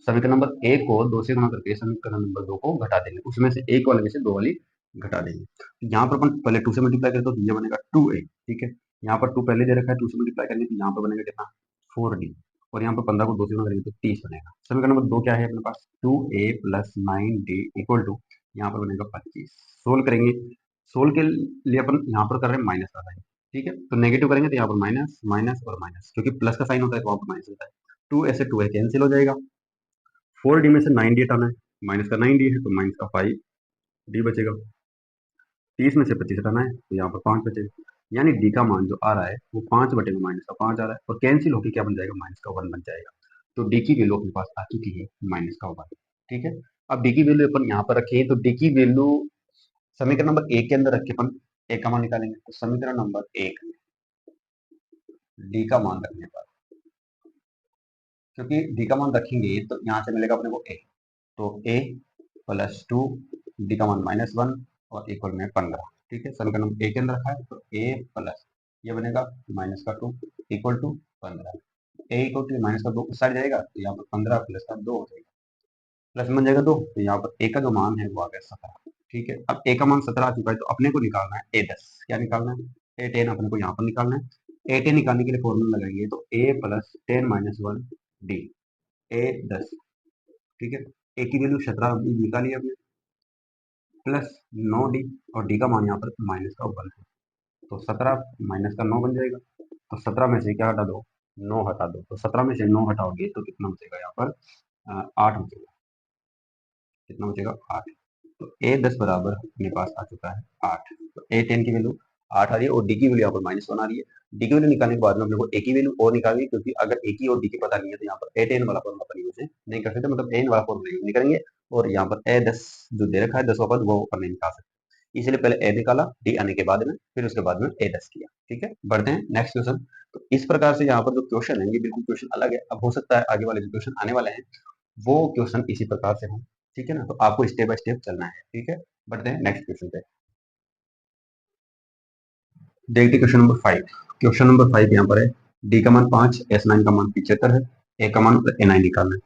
समीकरण नंबर 1 को 2 से गुणा करके समीकरण नंबर 2 को घटा देंगे, उसमें से एक वाले में से 2 वाली घटा देंगे। तो यहाँ पर अपन पहले 2 से मल्टीप्लाई करते तो ये बनेगा 2a। ठीक है, यहाँ पर 2 पहले दे रखा है, 2 से मल्टीप्लाई करेंगे तो यहाँ पर बनेगा कितना, 4d, और यहाँ पर 15 को 2 से गुणा करेंगे तो 30 बनेगा। समीकरण नंबर 2 क्या है अपने पास, 2a plus 9d equal to यहाँ पर बनेगा 25। सोल्व करेंगे, सोल्व के लिए अपन यहाँ पर कर रहे हैं माइनस का साइन। ठीक है, तो नेगेटिव करेंगे तो यहाँ पर माइनस माइनस और माइनस, क्योंकि प्लस का साइन होता है तो वहाँ पर माइनस होता है। 2 ऐसे 2 है कैंसिल हो जाएगा, 4d में से 9d हटाना है, माइनस का 9d है तो माइनस का 5d बचेगा। 30 में से 25 हटाना है तो यहाँ पर 5 बचेगा, यानी d का मान जो आ रहा है वो 5 बटे में माइनस का 5 आ रहा है, और कैंसिल होकर क्या बन जाएगा, माइनस का 1 बन जाएगा। तो d की वैल्यू अपने पास आ चुकी है माइनस का 1। ठीक है, अब d की वैल्यू अपन यहाँ पर रखिए, तो d की वैल्यू समीकरण नंबर 1 के अंदर रख के अपन a का मान निकालेंगे। तो समीकरण नंबर 1 में d का मान रखने पर, क्योंकि d का मान रखेंगे तो यहाँ से मिलेगा अपने को a, तो a प्लस 2, डी का मान -1 और इक्वल में 15। ठीक है, समीकरण नंबर ए के अंदर रखा है, तो a प्लस ये बनेगा माइनस का 2 equal to 15। A equal to minus का 2 उस साइड जाएगा तो यहाँ पर 15 प्लस का 2 हो जाएगा, प्लस में बन जाएगा 2, तो यहाँ पर ए का जो मान है वो आ गया 17। ठीक है, अब ए का मान 17 आ चुका है, तो अपने को निकालना है a10। क्या निकालना है, a10 अपने को यहाँ पर निकालना है। a10 निकालने के लिए फॉर्मूला लगाएंगे, तो a plus 10 minus 1 D a10। ठीक है, ए की वैल्यू 17 निकाली हमने, प्लस 9d, और डी का मान यहाँ पर माइनस का 1 है, तो 17 माइनस का 9 बन जाएगा। तो 17 में से क्या हटा दो, 9 हटा दो, तो 17 में से 9 हटाओगे तो कितना बचेगा यहाँ पर, 8 बचेगा। कितना बचेगा, 8। तो a10 बराबर अपने पास आ चुका है 8। तो a10 की वैल्यू 8 आ रही है, और डी की वैल्यू यहाँ पर -1 आ रही है। डी की वैल्यू निकालने के बाद में अपने को ए की वैल्यू और निकालनी है, क्योंकि अगर ए की और डी की पता नहीं है तो यहाँ पर a10 वाला फॉर्मूला अपन यूज नहीं कर सकते, मतलब एन वाला फॉर्मूला यूज नहीं करेंगे। और यहाँ पर A10 जो दे रखा है 10वां पद वो ऊपर नहीं निकाल सकते, इसलिए पहले A निकाला, D आने के बाद में फिर उसके बाद में A10 किया। ठीक है, बढ़ते हैं नेक्स्ट क्वेश्चन। तो इस प्रकार से यहाँ पर जो क्वेश्चन है ये बिल्कुल क्वेश्चन अलग है। अब हो सकता है आगे वाले जो क्वेश्चन आने वाले हैं वो क्वेश्चन इसी प्रकार से हो। ठीक है ना, तो आपको स्टेप बाय स्टेप चलना है। ठीक है, बढ़ते हैं नेक्स्ट क्वेश्चन पे। देखते क्वेश्चन नंबर 5। क्वेश्चन नंबर 5 यहाँ पर है, डी का मान 5, S9 का मान 75 है, ए का मान A9 निकालना है।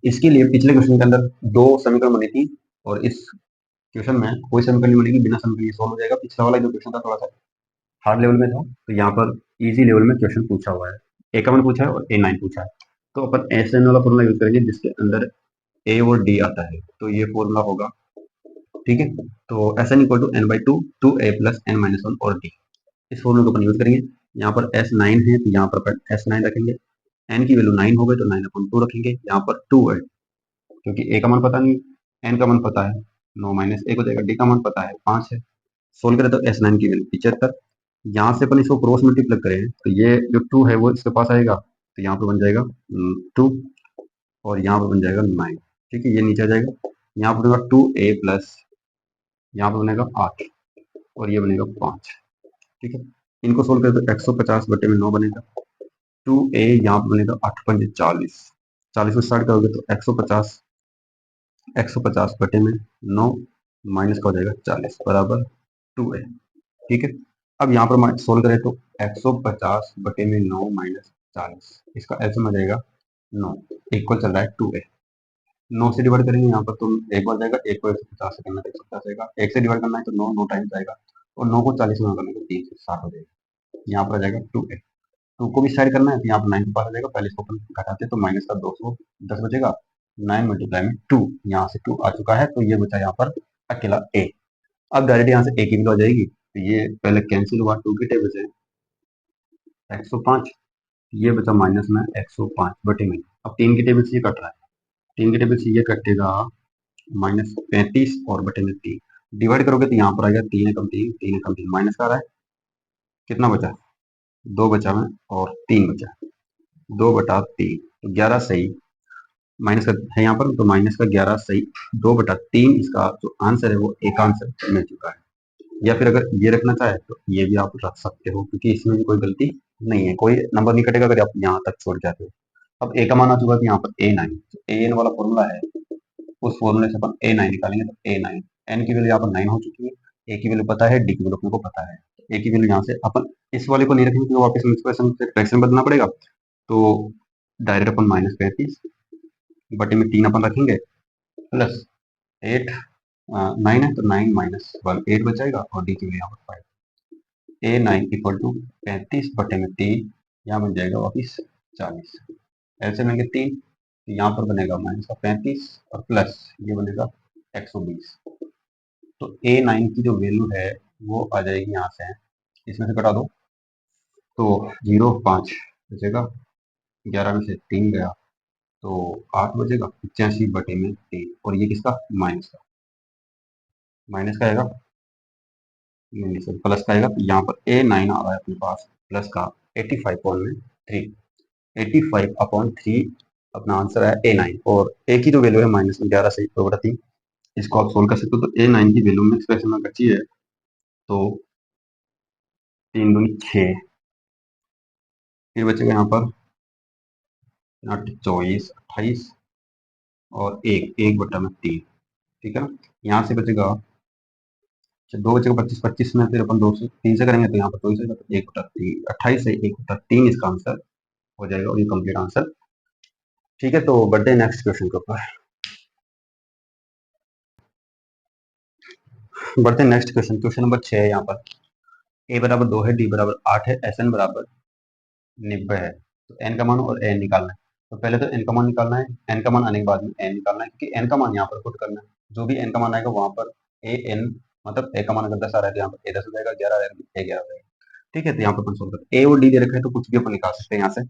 इसके लिए पिछले क्वेश्चन के अंदर दो समीकरण बनी थी और इस क्वेश्चन में कोई समीकरण नहीं बनेगी, बिना समीकरण सॉल्व हो जाएगा। पिछला वाला जो क्वेश्चन था थोड़ा सा हार्ड लेवल में था, तो यहाँ पर इजी लेवल में क्वेश्चन पूछा हुआ है। ए का मान पूछा है और A9 पूछा है, तो अपन एस एन वाला फॉर्मूला यूज करेंगे जिसके अंदर ए और डी आता है। तो ये फॉर्मूला होगा, ठीक है। तो S N equal to N by two A plus N minus one और डी, इस फॉर्मूले को अपन यूज करेंगे। यहाँ पर S9 है तो यहाँ पर S9 रखेंगे, एन की वैल्यू 9 हो गई तो 9/2 रखेंगे। यहाँ पर 2 है क्योंकि ए का मान पता नहीं, एन का मान पता है, 9 माइनस 1 हो जाएगा, डी का मान पता है 5 है। सोल्व करें तो S9 की वैल्यू 75, यहाँ से अपन इसको क्रॉस मल्टीप्लाई करें तो ये जो 2 है वो इसके पास आएगा, तो यहाँ पे बन जाएगा 2 और यहाँ पे बन जाएगा 9। ठीक है, ये नीचे आ जाएगा, यहाँ पर बनेगा 2a प्लस, यहाँ पे बनेगा 8 और ये बनेगा 5। ठीक है, इनको सोल्व करें तो 150 बटे में 9 बनेगा, 2a यहाँ पे बनेगा 8 पंजे 40, 40 को स्टार्ट करोगे तो 150 बटे में 9 माइनस का हो जाएगा 40 बराबर 2a। ठीक है, अब यहाँ पर सोल्व करें तो 150 बटे में 9 माइनस 40, इसका एलसीएम आ जाएगा 9, इक्वल चल रहा है 2a। 9 से डिवाइड करेंगे यहाँ पर तो एक बार जाएगा, एक को 150 से करना है तो 150 आएगा, एक से डिवाइड करना है तो 9 टाइम्स आएगा और 9 को 40 में करना है तो 3 से 60 हो जाएगा। यहाँ पर आ जाएगा 2a, 2 को भी साइड करना है तो यहाँ पर 9 के पास आ जाएगा, पहले इसको अपन घटाते हैं तो माइनस का 210 बचेगा, 9 मल्टीप्लाई में 2, यहाँ से 2 आ चुका है तो ये बचा यहाँ पर अकेला a। अब डायरेक्ट यहाँ से a की वैल्यू आ जाएगी, तो ये पहले कैंसिल हुआ, 2 की टेबल से 105, ये बचा माइनस में 105 बटे में, अब 3 की टेबल से ये कट रहा है, 3 की टेबल से ये कटेगा -35 और बटे में 3, डिवाइड करोगे तो यहाँ पर आएगा 3 एकम 3, 3 एकम 3 माइनस का आ रहा है, कितना बचा, 2 बचा में और 3 बचा, 2 बटा 3 तो 11 सही, माइनस का है यहाँ पर तो माइनस का 11 सही, 2 बटा 3 इसका जो आंसर है वो एक आंसर मिल चुका है। या फिर अगर ये रखना चाहे तो ये भी आप रख सकते हो क्योंकि इसमें भी कोई गलती नहीं है, कोई नंबर नहीं कटेगा अगर आप यहाँ तक छोड़ जाते हो। अब ए का मान आ चुका है यहाँ पर A9, तो एन वाला फॉर्मूला है, उस फॉर्मूले से अपन A9 निकालेंगे तो A9, एन की वैल्यू यहाँ पर 9 हो चुकी है, ए की वैल्यू पता है, डी की वैल्यू अपने को पता है, ए की वैल्यू यहाँ से अपन इस वाले को नहीं रखेंगे क्योंकि वापस एक्सप्रेशन से फ्रैक्शन बदलना पड़ेगा, तो डायरेक्ट अपन -35 बटे में 3 अपन रखेंगे प्लस 8, 9 है तो 9 माइनस 1 8 बचाएगा और डी की वैल्यू यहाँ पर 5, A9 इक्वल टू 35 बटे में 3, यहाँ बन जाएगा वापिस 40, ऐसे में 3 तो यहाँ पर बनेगा माइनस का 35 और प्लस ये बनेगा 120, तो A9 की जो वैल्यू है वो आ जाएगी यहाँ से, इसमें से घटा दो तो 0 5 बचेगा, 11 में से 3 गया तो 8 बचेगा, 85 बटे में 3 और ये किसका, माइनस का आएगा, नहीं सर प्लस का आएगा, तो यहाँ पर A9 आ रहा है अपने पास प्लस का 85/3, 85/3 अपना आंसर है A9 और ए की जो वैल्यू है -11 से 2/3, इसको आप सोल्व कर सकते हो। तो A9 की वैल्यू में एक्सप्रेशन में बची है तो 3 दूनी 6, फिर बचेगा यहाँ पर 24 28 और 1/3, ठीक है ना। यहाँ से बचेगा 2 बचेगा 25, 25 में फिर अपन 2 से 3 से करेंगे तो यहाँ पर 24 तो 1/3, 28 से 1/3 इसका आंसर हो जाएगा और ये कंप्लीट आंसर। ठीक है, तो बढ़ते हैं नेक्स्ट क्वेश्चन के ऊपर। बढ़ते हैं नेक्स्ट क्वेश्चन, क्वेश्चन नंबर 6 है यहाँ पर, a बराबर 2 है, d बराबर 8 है, Sn बराबर 90 है, तो n का मान और n निकालना है। तो पहले तो n का मान निकालना है, n का मान आने के बाद में n निकालना है क्योंकि n का मान यहाँ पर पुट करना है, जो भी n का मान आएगा वहां पर an मतलब a का मान अगर 10 आ रहा है तो यहाँ पर a 10 हो जाएगा, 11 आ रहा है a 11 हो जाएगा। ठीक है, तो यहाँ पर अपन सोल्व करते हैं, a और d दे रखा है तो कुछ भी अपन निकाल सकते हैं यहाँ से।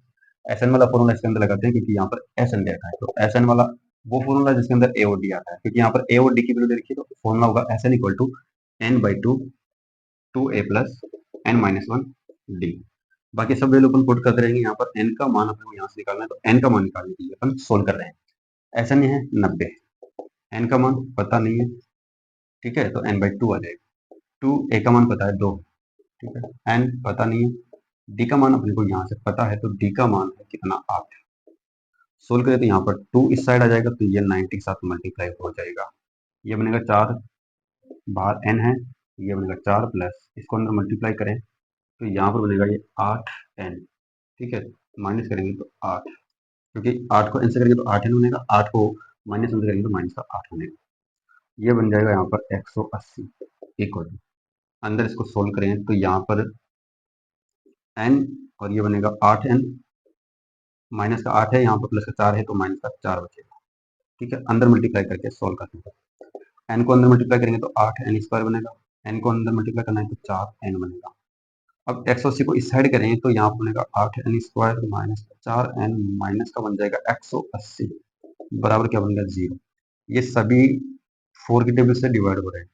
Sn वाला फॉर्मूला इसके अंदर लगाते हैं क्योंकि यहाँ पर Sn दे रखा है, तो Sn वाला वो फॉर्मूला जिसके अंदर a और d आता है, क्योंकि यहाँ पर a और d की वैल्यू दे रखी है तो फॉर्मूला होगा Sn equal to n/2 2a plus n minus 1 d। बाकी सब वैल्यू अपन पुट करते रहेंगे, यहाँ पर n का मान अपने को यहाँ से निकालना है तो n का मान निकालने के लिए अपन सोल्व कर रहे हैं। Sn है 90, एन का मान पता नहीं है, ठीक है, तो एन बाई टू आ जाएगा। टू ए का मान पता है 2, ठीक है, एन पता नहीं है, डी का मान अपने को यहाँ से पता है, तो डी का मान है कितना 8। सोल्व करें तो यहाँ पर 2 इस साइड आ जाएगा, तो ये 90 के साथ मल्टीप्लाई हो जाएगा। ये बनेगा 4, बाहर एन है, ये बनेगा 4 प्लस इसको अंदर मल्टीप्लाई करें तो यहाँ पर बनेगा ये 8 एन, ठीक है, माइनस करेंगे तो 8, क्योंकि 8 को एन से करेंगे तो 8 एन बनेगा, 8 को माइनस एन से करेंगे तो माइनस का 8 बनेगा। ये बन जाएगा यहाँ पर 180 इक्वल, अंदर इसको सोल्व करें तो यहाँ पर एन और ये बनेगा 8 एन, माइनस का 8 है, यहाँ पर प्लस का 4 है, तो माइनस का 4 बचेगा, ठीक है, अंदर मल्टीप्लाई करके सोल्व करते हैं। एन को अंदर मल्टीप्लाई करेंगे तो 8 एन स्क्वायर बनेगा, एन को अंदर मल्टीप्लाई करना है तो 4 एन बनेगा। अब 180 को इस साइड करें तो यहाँ पर बनेगा 8 N square minus 4 N, minus का बन जाएगा 180, बराबर क्या बनेगा 0। ये सभी 4 की टेबल से डिवाइड हो रहे हैं,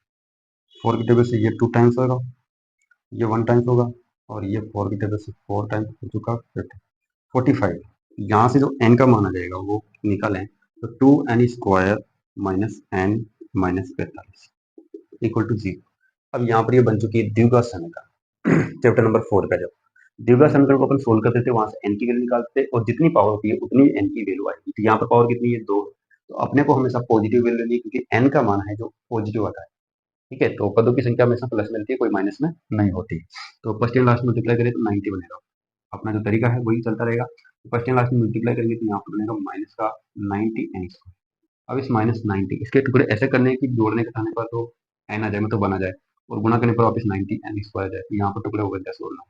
4 की टेबल से ये 2 टाइम्स होगा, ये 1 टाइम्स होगा, और ये 4 की टेबल से 4 टाइम्स हो चुका 45। यहाँ से जो एन का मान आ जाएगा वो निकालें तो 2 N square minus N minus 45 equal to 0। अब यहाँ पर ये बन चुकी है द्विघात समीकरण चैप्टर नंबर 4 का। जब द्विघात समीकरण को अपन सोल्व करते थे वहां से एन की वैल्यू निकालते थे, और जितनी पावर होती है उतनी एन की वैल्यू आएगी। तो यहाँ पर पावर कितनी है 2, तो अपने को हमेशा पॉजिटिव वैल्यू लेनी है, क्योंकि एन का मान है जो पॉजिटिव आता है, ठीक है, तो पदों की संख्या हमेशा प्लस मिलती है, कोई माइनस में नहीं होती। तो फर्स्ट एंड लास्ट मल्टीप्लाई करें तो 90 बनेगा, अपना जो तरीका है वही चलता रहेगा। फर्स्ट एंड लास्ट में मल्टीप्लाई करेंगे तो यहाँ पर बनेगा माइनस का 90 एन स्क्वायर। अब इस माइनस 90 इसके टुकड़े ऐसे करने हैं कि जोड़ने के टाइम पर तो एन आ जाए, मतलब 1 आ जाए, और गुणा करने पर वापस 90 एन स्क्वायर आ जाए, तो यहाँ पर टुकड़े हो गए 10 और 9।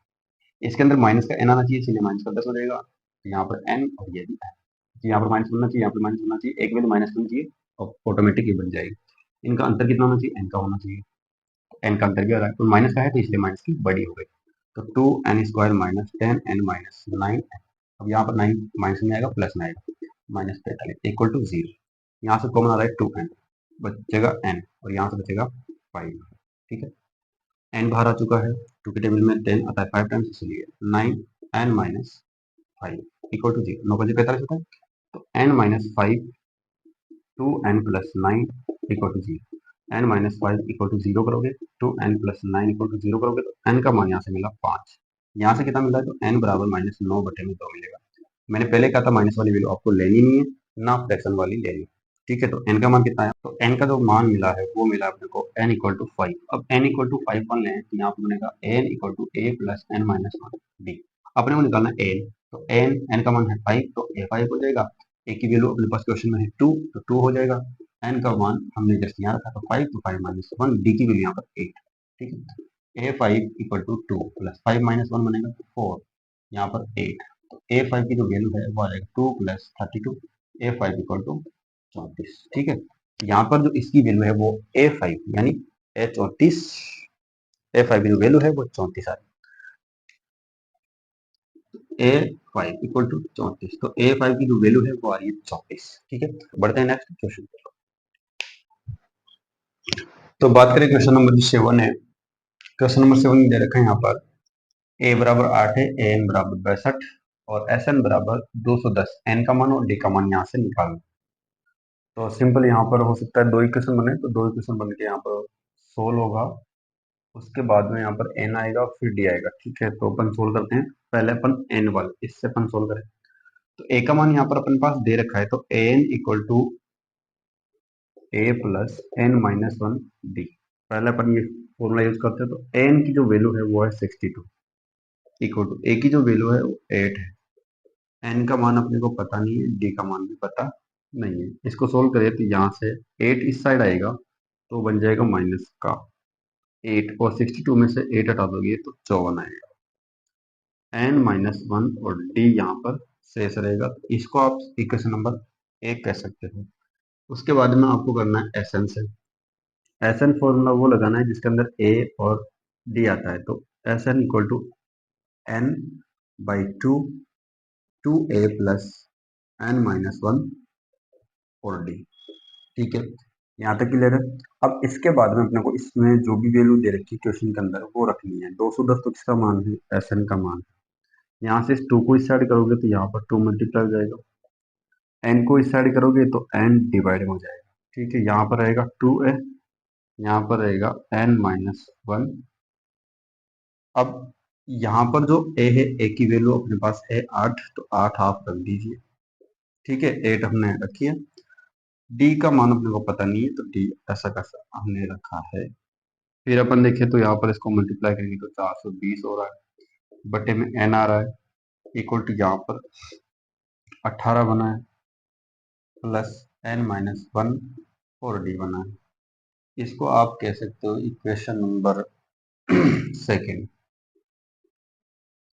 इसके अंदर माइनस का एन आना चाहिए, इसलिए माइनस का 10 हो जाएगा, तो यहाँ पर एन और ये भी एन, तो यहाँ पर माइनस बनना चाहिए, यहाँ पर माइनस बनना चाहिए, एक में माइनस बनना चाहिए, और ऑटोमेटिक ये बन जाएगी। इनका अंतर कितना होना चाहिए, एन का होना चाहिए, एन का अंतर भी आ रहा है, तो माइनस का है तो इसलिए माइनस की बड़ी हो गई, तो 2 N square minus 10 N minus 9 N. अब यहाँ पर 9 माइनस में आएगा, प्लस में आएगा, माइनस 45 इक्वल टू 0। यहाँ से कॉमन आ रहा है 2 एन, बचेगा एन, और यहाँ से बचेगा 5, ठीक है, एन बाहर आ चुका है, 2 की टेबल में 10 आता है 5 टाइम्स, इसलिए 9 एन माइनस 5 इक्वल टू 0। 9 बजे 45 होता है, तो N minus 5 2 N plus 9 equal to 0। N minus 5 equal to 0 करोगे, 2 एन प्लस 9 इक्वल टू 0 करोगे, तो एन का मान यहाँ से मिला 5। यहाँ से कितना मिला है, तो एन बराबर माइनस 9 बटे में 2 मिलेगा। मैंने पहले कहा था माइनस वाली वैल्यू आपको लेनी नहीं है, ना फ्रैक्शन वाली लेनी, ठीक है। तो एन का मान कितना है, तो एन का जो मान मिला है वो मिला अपने को एन इक्वल टू 5। अब एन इक्वल टू 5 मान लें तो यहाँ पर बनेगा N equal to A plus N minus 1 D. अपने को निकालना है एन, तो एन का मान है 5, तो ए 5 हो जाएगा। ए की वैल्यू अपने पास क्वेश्चन में है 2, तो 2 हो जाएगा। एन का मान हमने जस्ट यहाँ रखा, तो 5, तो 5 माइनस 1, डी की वैल्यू यहाँ पर 8, ठीक है। ए 5 इक्वल टू 2 प्लस 5 माइनस 1 बनेगा 4, यहाँ पर 8, तो ए 5 की जो वैल्यू है वो आ जाएगा 2 प्लस 32, ए 5 इक्वल टू 34, ठीक है। यहाँ पर जो इसकी वैल्यू है वो ए 5 यानी ए 34, ए 5 की जो वैल्यू है वो 34 आ रही है, ए 5 इक्वल टू 34, तो ए 5 की जो वैल्यू है वो आ रही है 34, ठीक है। बढ़ते हैं नेक्स्ट क्वेश्चन। तो बात करें क्वेश्चन नंबर 7 है। क्वेश्चन नंबर 7 दे रखा है यहाँ पर ए बराबर 8 है, ए एन बराबर 62 और एस एन बराबर 210, एन का मान और डी का मान यहाँ से निकालना। तो सिंपल यहाँ पर हो सकता है दो इक्वेशन बने, तो दो इक्वेशन बन के यहाँ पर सोल्व होगा, उसके बाद में यहाँ पर एन आएगा फिर डी आएगा, ठीक है। तो अपन सोल्व करते हैं, पहले अपन एन वाले इससे अपन सोल्व करें। तो ए का मान यहाँ पर अपन पास दे रखा है, तो A N equal to A plus N minus 1 D. पहले अपन ये फॉर्मूला यूज करते हैं, तो एन की जो वैल्यू है वो है 62 इक्वल टू ए की जो वैल्यू है वो 8 है, एन का मान अपने को पता नहीं है, डी का मान भी पता नहीं है। इसको सोल्व करें तो यहाँ से 8 इस साइड आएगा, तो बन जाएगा माइनस का 8, और 62 में से 8 हटा दोगे तो 54 आएगा, एन माइनस 1 और डी यहाँ पर शेष रहेगा। तो इसको आप इक्वेशन नंबर 1 कह सकते हो। उसके बाद में आपको करना है एस एन से। एस एन फॉर्मूला वो लगाना है जिसके अंदर ए और डी आता है, तो S N equal to N by two A plus N minus 1 और डी, ठीक है। यहाँ तक क्लियर है। अब इसके बाद में अपने को इसमें जो भी वैल्यू दे रखी है क्वेश्चन के अंदर वो रखनी है। 210 तो किसका मान है, एस एन का मान है। यहाँ से इस 2 को इस साइड करोगे तो यहाँ पर 2 मल्टीप्लाई हो जाएगा, एन को इस साइड करोगे तो एन डिवाइड हो जाएगा, ठीक है, यहाँ पर रहेगा 2a, यहाँ पर रहेगा n-1। अब यहाँ पर जो a है, a की वैल्यू अपने पास है 8, तो 8 आप रख दीजिए। ठीक है, 8 हमने रखी है। d का मान अपने को पता नहीं है, तो d ऐसा कैसा हमने रखा है। फिर अपन देखें तो यहाँ पर इसको मल्टीप्लाई करेंगे तो 420 हो रहा है, बटे में n आ रहा है, इक्वल टू यहाँ पर 18 बना है, प्लस n-1 और d बना है। इसको आप कह सकते हो equation number second.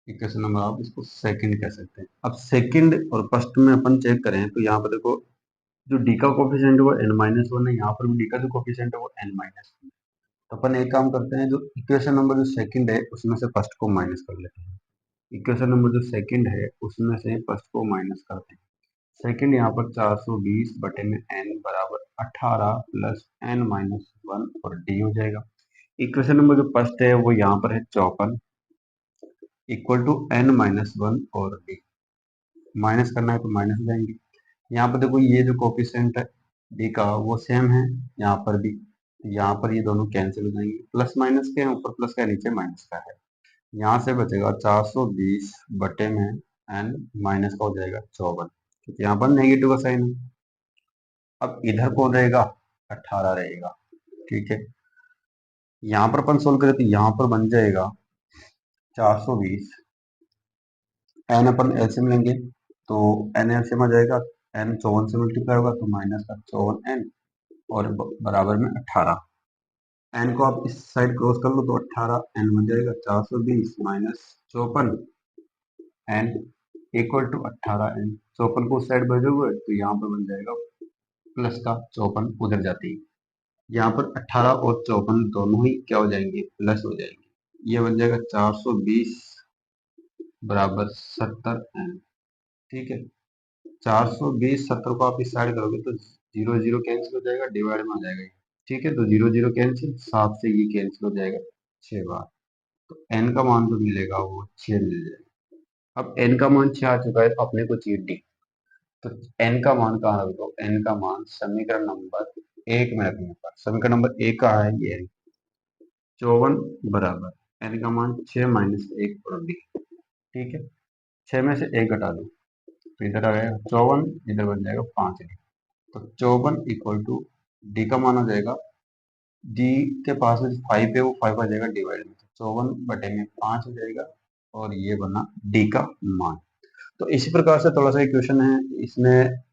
Equation number आप इसको सेकंड कह सकते हैं। अब सेकंड और फर्स्ट में अपन चेक करें तो यहाँ पर देखो, जो डी का कोफिशिएंट है वो n-1 है, यहाँ पर भी डी का जो कोफिशिएंट है वो n-1। तो अपन एक काम करते हैं, जो इक्वेशन नंबर जो सेकंड है उसमें से फर्स्ट को माइनस कर लेते हैं। इक्वेशन नंबर जो सेकंड है उसमें से फर्स्ट को माइनस करते हैं। सेकंड यहाँ पर 420 बटे में n बराबर 18 प्लस n-1 और d हो जाएगा। इक्वेशन नंबर जो फर्स्ट है वो यहाँ पर है 54 इक्वल टू n-1 और d। माइनस करना है तो माइनस हो जाएंगे। यहाँ पर देखो, ये जो कोफिशिएंट है d का वो सेम है यहाँ पर भी, यहाँ पर ये दोनों कैंसिल हो जाएंगे। प्लस माइनस के हैं, ऊपर प्लस का है, नीचे माइनस का है। यहाँ से बचेगा 420 बटे में n माइनस का हो जाएगा 54, क्योंकि यहाँ पर नेगेटिव का साइन है। अब इधर कौन रहेगा, 18 रहेगा। ठीक है, यहाँ पर अपन सोल्व करें तो यहाँ पर बन जाएगा 420, एन अपन एलसीएम लेंगे तो एन एलसीएम आ जाएगा, एन 54 से मल्टीप्लाई होगा तो माइनस का 54 एन और बराबर में 18। एन को आप इस साइड क्रॉस कर लो तो 18 एन बन जाएगा, 420 minus 54 N equal to 18 N. 54 को उस साइड भेजोगे तो यहाँ पर बन जाएगा प्लस का 54 उधर जाती है, यहाँ पर 18 और 54 दोनों ही क्या हो जाएंगे, प्लस हो जाएंगे। ये बन जाएगा 420 बराबर 70 एन। ठीक है, 420 70 को आप इस साइड करोगे तो जीरो जीरो कैंसिल हो जाएगा, डिवाइड में आ जाएगा ये। ठीक है, तो जीरो जीरो कैंसिल, 7 से ये कैंसिल हो जाएगा 6 बार। तो n का मान जो मिलेगा वो 6 मिल जाएगा। अब n का मान 6 आ चुका है तो अपने को चाहिए d। तो n का मान कहाँ रख दो, n का मान समीकरण नंबर 1 में रखने पर, समीकरण नंबर 1 कहाँ है, ये 54 बराबर n का मान 6 माइनस 1 और d। ठीक है, 6 में से 1 घटा दो तो इधर आ जाएगा 54, इधर बन जाएगा 5 डी। तो 54 इक्वल टू डी का मान हो जाएगा, डी के पास में 5 है वो 5 आ जाएगा डिवाइड में, तो 54 बटे में 5 हो जाएगा और ये बना डी का मान। तो इसी प्रकार से थोड़ा सा इक्वेशन है, इसमें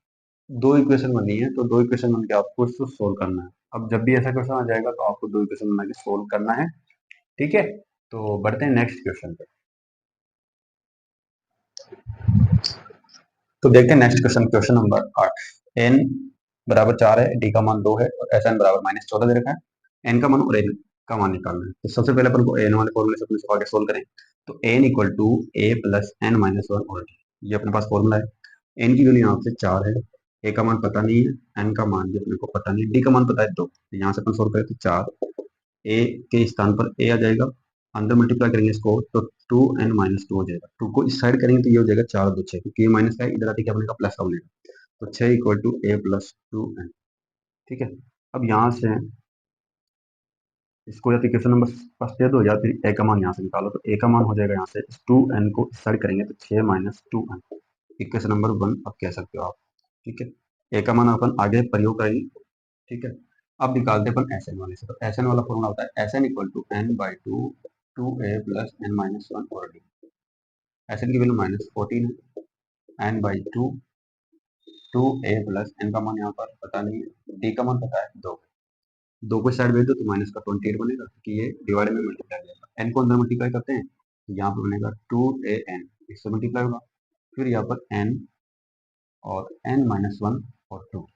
दो इक्वेशन बनी है, तो दो इक्वेशन बन के आपको इसको सोल्व करना है। अब जब भी ऐसा क्वेश्चन आ जाएगा तो आपको दो इक्वेशन बना के सोल्व करना है। ठीक है, तो बढ़ते हैं नेक्स्ट क्वेश्चन पे। तो देखते हैं next question, question number 8। N बराबर 4 है, डी का मान 2 है और एस एन बराबर -14 दे रखा है। एन का मान और एन का मान निकालना है। तो सबसे पहले अपन को एन वाले फॉर्मूले से अपने आगे सोल्व करें। तो N equal to A plus N minus 1 और डी, ये अपने पास फॉर्मूला है। एन की वैल्यू यहाँ पे 4 है, ए का मान पता नहीं है, एन का मान भी अपने को पता नहीं है, डी का मान पता है 2। तो यहाँ से अपन सोल्व करें तो 4, ए के स्थान पर ए आ जाएगा, अंदर मल्टीप्लाई करेंगे इसको तो 2n-2 हो जाएगा। 2 को इस साइड करेंगे तो ये हो जाएगा 4 2 6, क्योंकि ये माइनस का है, इधर आके क्या बनेगा, प्लस का बनेगा। तो 6 equal to A plus 2n। ठीक है, अब यहाँ से इसको या तो इक्वेशन नंबर फर्स्ट दे दो या फिर ए का मान यहाँ से निकालो। तो ए का मान हो जाएगा यहाँ से 2n को इस साइड करेंगे तो 6 माइनस 2n, इक्वेशन नंबर 1 अब कह सकते हो आप। ठीक है, ए का मान अपन आगे प्रयोग करेंगे। ठीक है, अब निकालते हैं अपन एस एन वाले से। तो एस एन वाला फॉर्मूला होता है S N equal to N by two, 2a plus N minus 1 और डी। एस एन की वैल्यू -14 है, N by two, 2a plus N का मान यहाँ पर पता नहीं है, डी का मान पता है 2। 2 को साइड भेज दो तो माइनस का 28 बनेगा, क्योंकि ये डिवाइड में मल्टीप्लाई हो जाएगा। एन को अंदर मल्टीप्लाई करते हैं तो यहाँ पर बनेगा 2an, इससे मल्टीप्लाई होगा, फिर यहाँ पर एन और एन माइनस 1 और 2।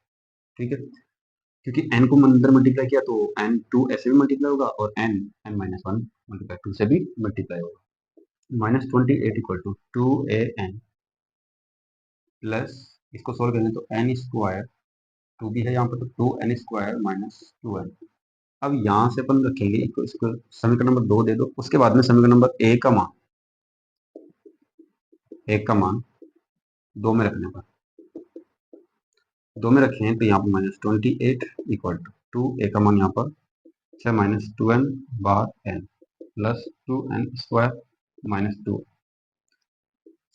ठीक है, क्योंकि n को अंदर मल्टीप्लाई किया तो n 2 ऐसे भी मल्टीप्लाई होगा और n माइनस 1 मल्टीप्लाई 2 से भी मल्टीप्लाई होगा। -28 इक्वल टू 2an प्लस, इसको सोल्व करेंगे तो n स्क्वायर, 2 भी है यहाँ पर, तो 2n स्क्वायर माइनस 2n। अब यहाँ से अपन रखेंगे इसको समीकरण नंबर 2 दे दो, उसके बाद में समीकरण नंबर एक का मान 2 में रखने पर दो में रखे हैं तो यहाँ पर -28 इक्वल टू 2 का मान यहाँ पर 6 माइनस 2n बार n प्लस 2n² -2।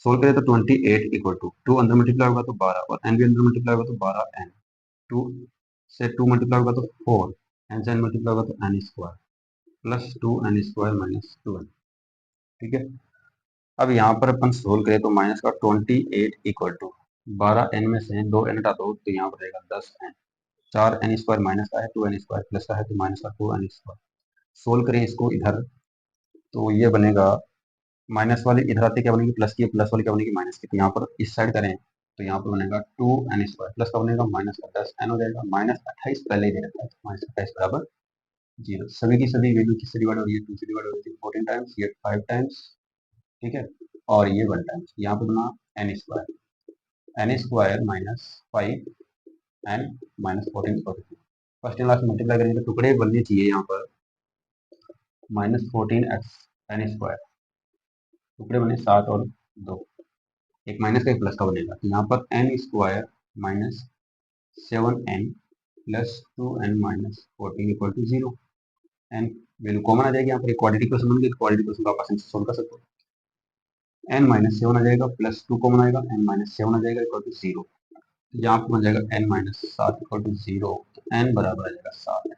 सोल्व करें तो 28 इक्वल टू 2 अंदर मल्टीप्लाई होगा तो 12 और n भी अंदर मल्टीप्लाई होगा तो 12n। 2 से 2 मल्टीप्लाई होगा तो 4, n से n मल्टीप्लाई होगा तो n² प्लस 2n² -2n। ठीक है, अब यहाँ पर अपन सोल्व करें तो माइनस का 28 इक्वल टू 12n में से 2n हटा दो तो यहाँ पर रहेगा 10n। 4n² माइनस का है, 2n² प्लस का है तो माइनस का 2n²। सोल्व करें इसको इधर तो ये बनेगा, माइनस वाले इधर आते क्या बनेगी प्लस की, प्लस वाली क्या बनेगी माइनस की। तो यहाँ पर इस साइड करें तो यहाँ पर बनेगा 2n² प्लस का बनेगा माइनस का 10n हो जाएगा। -28 पहले ही दे रखा है, -28 बराबर 0। सभी की सभी वैल्यू किससे डिवाइड हो रही है, 2 से डिवाइड हो रही है, 14 टाइम्स, ये 5 टाइम्स। ठीक है, और ये 1 टाइम्स, यहाँ पे बना n² -5 n -14। First and last multiply करेंगे तो टुकड़े बनने चाहिए यहाँ पर -14x n², टुकड़े बने 7 और 2, एक माइनस का एक प्लस का बनेगा। तो यहाँ पर n² minus 7n plus 2n minus 14 equal to 0। N value common आ जाएगी, यहाँ पर एक क्वाड्रेटिक इक्वेशन बन गई, क्वाड्रेटिक इक्वेशन को आप आसानी से सोल्व कर सकते हो। n -7 आ जाएगा प्लस 2 कॉमन आएगा, n -7 आ जाएगा इक्वल टू 0। यहाँ पर बन जाएगा n -7 इक्वल टू 0, तो n बराबर आ जाएगा 7।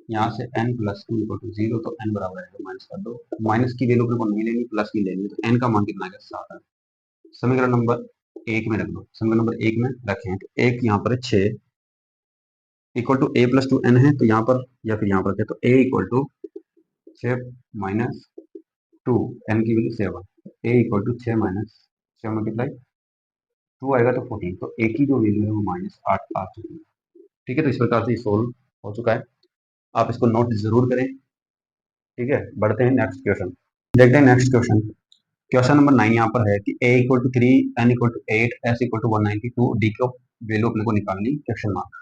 यहाँ से n प्लस 2 इक्वल टू 0, तो n बराबर आएगा -2। माइनस की वैल्यू अपने को नहीं लेनी, प्लस की लेनी, तो n का मान कितना आएगा 7। समीकरण नंबर 1 में रख दो, समीकरण नंबर 1 में रखें तो एक यहाँ पर 6 equal to a plus 2n है, तो यहाँ पर या फिर यहाँ पर रखें तो a equal to 6 minus 2, n की value 7, a equal to 6 minus 7 multiply 2 आएगा तो 14, तो a की जो वैल्यू है वो -8 आ चुकी है। ठीक है, तो इस प्रकार से सोल्व हो चुका है, आप इसको नोट जरूर करें। ठीक है, बढ़ते हैं नेक्स्ट क्वेश्चन, देखते हैं नेक्स्ट क्वेश्चन। क्वेश्चन नंबर 9 यहाँ पर है कि a equal to 3, n equal to 8, s equal to 192, d को वैल्यू अपने को निकालनी, क्वेश्चन मार्क।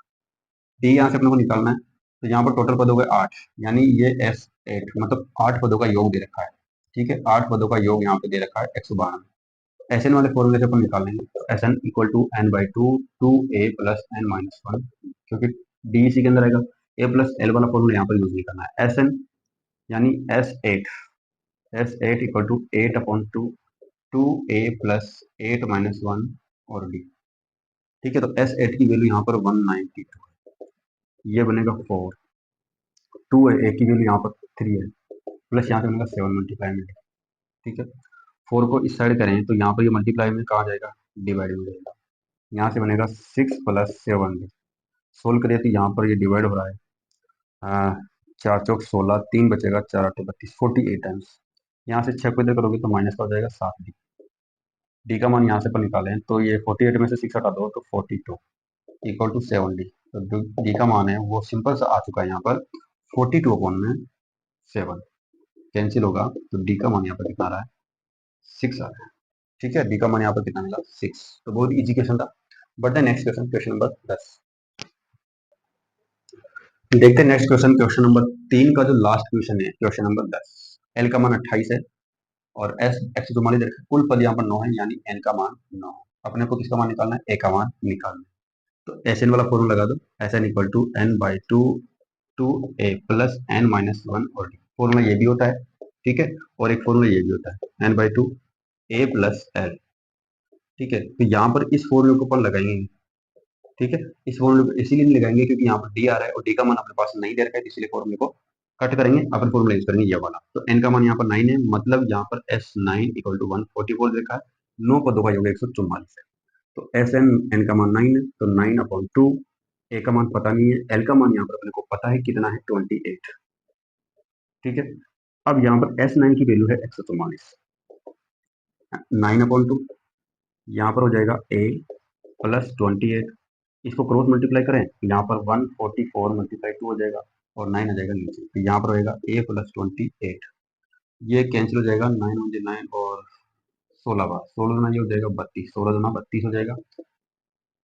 d यहाँ से अपने को निकालना है, तो यहाँ पर टोटल पद हो गए 8, यानी ये s8 मतलब 8 पदों का योग दे रखा है। ठीक है, 8 पदों का योग यहाँ पे दे रखा है 192। एस एन वाले फॉर्मूले से अपन निकालेंगे, तो S N equal to N by two, 2a plus n minus 1, क्योंकि डी इसी के अंदर आएगा। a प्लस एल वाला फॉर्मूला यहाँ पर यूज नहीं करना है। एस एन यानी S eight equal to 8 upon 2, 2a plus 8 minus 1 और डी। ठीक है, तो एस एट की वैल्यू यहाँ पर 192, ये बनेगा 4, 2 है, a की वैल्यू यहाँ पर 3 है, प्लस यहाँ से बनेगा 7 मल्टीप्लाई में। ठीक है, 4 को इस साइड करें तो यहाँ पर ये मल्टीप्लाई में कहाँ जाएगा, डिवाइड में जाएगा। यहाँ से बनेगा 6 प्लस 7, सोल्व करिए तो यहाँ पर ये डिवाइड हो रहा है, 4 चौक 16, 3 बचेगा, 4 8 32, 48 टाइम्स। यहाँ से 6 को इधर करोगे तो माइनस का हो जाएगा 7 डी। डी का मान यहाँ से पर निकालें तो ये 48 में से 6 हटा दो तो 42 इक्वल टू 7 डी। तो जो डी का मान है वो सिंपल सा आ चुका है यहाँ पर 42 अपॉन में 7, कैंसिल होगा तो डी का मान यहाँ पर कितना आ रहा है, 6 आ रहा है। ठीक है, डी का मान यहाँ पर कितना मिला, 6। तो बहुत इजी क्वेश्चन था। बढ़ते हैं नेक्स्ट क्वेश्चन, क्वेश्चन नंबर 10। देखते हैं नेक्स्ट क्वेश्चन, क्वेश्चन नंबर 3 का जो लास्ट क्वेश्चन है, क्वेश्चन नंबर 10। एल का मान 28 है और एस एक्स जो मान दे रखा है, कुल पद यहाँ पर 9 है, यानी एन का मान 9 है। अपने को किसका मान निकालना है, ए का मान निकालना है। तो एस एन वाला फॉर्मूला लगा दो, S N equal to N by two, 2a plus N minus 1 और डी। फॉर्मूला ये भी होता है, ठीक है, और एक फॉर्मूला ये भी होता है, N by two A plus L. ठीक है, तो यहाँ पर इस फॉर्मूले को अपन लगाएंगे। ठीक है, इस फॉर्मूले को इसीलिए नहीं लगाएंगे क्योंकि यहाँ पर डी आ रहा है और डी का मान अपने पास नहीं दे रखा है, इसलिए फॉर्मूले को कट करेंगे, अपन फॉर्मूला यूज करेंगे ये वाला। तो एन का मान यहाँ पर 9 है, मतलब यहाँ पर एस 9 इक्वल टू 144 लिखा है, 9 पदों का योग 144 है। तो एस एन एन का मान 9 है, तो 9 अपॉन 2, ए का मान पता नहीं है, एल का मान यहाँ पर अपने को पता है कितना है, 28। ठीक है, अब यहाँ पर एस 9 की वैल्यू है 144, 9 अपॉन 2, यहाँ पर हो जाएगा ए प्लस 28, इसको क्रॉस मल्टीप्लाई करें यहाँ पर 144 मल्टीप्लाई 2 हो जाएगा और 9 आ जाएगा नीचे, तो यहाँ पर होएगा a प्लस 28, ये कैंसिल हो जाएगा, 9 मुझे 9 और 16 बार 16 दुना ये हो जाएगा 32, 16 दुना 32 हो जाएगा,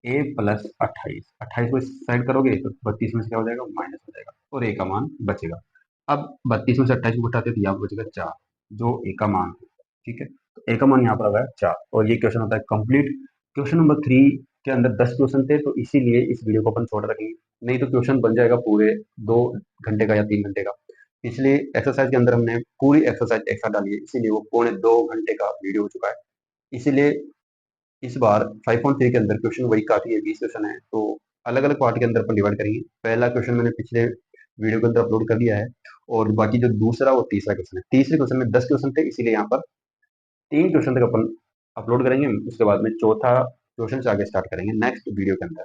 a प्लस 28, 28 को इस साइड करोगे तो 32 में से क्या हो जाएगा, माइनस हो जाएगा और a का मान बचेगा। अब 32 में से 28 को घटाते तो यहाँ पर बचेगा 4, जो a का मान है। ठीक है, तो a का मान यहाँ पर आ गया 4 और ये क्वेश्चन होता है कंप्लीट। क्वेश्चन नंबर 3 के अंदर 10 क्वेश्चन थे, तो इसीलिए इस वीडियो को अपन छोटा रखेंगे, नहीं तो क्वेश्चन बन जाएगा पूरे 2 घंटे का या 3 घंटे का। पिछले एक्सरसाइज के अंदर हमने पूरी एक्सरसाइज एक साथ डाली है, इसीलिए वो पौने 2 घंटे का वीडियो हो चुका है। इसीलिए इस बार 5.3 के अंदर क्वेश्चन वही काफी है, 20 क्वेश्चन है, तो अलग अलग पार्ट के अंदर अपन डिवाइड करेंगे। पहला क्वेश्चन मैंने पिछले वीडियो के अंदर अपलोड कर दिया है, और बाकी जो दूसरा और तीसरा क्वेश्चन है, तीसरे क्वेश्चन में 10 क्वेश्चन थे, इसीलिए यहाँ पर 3 क्वेश्चन तक अपन अपलोड करेंगे। उसके बाद में चौथा क्वेश्चन से आगे स्टार्ट करेंगे नेक्स्ट वीडियो के अंदर।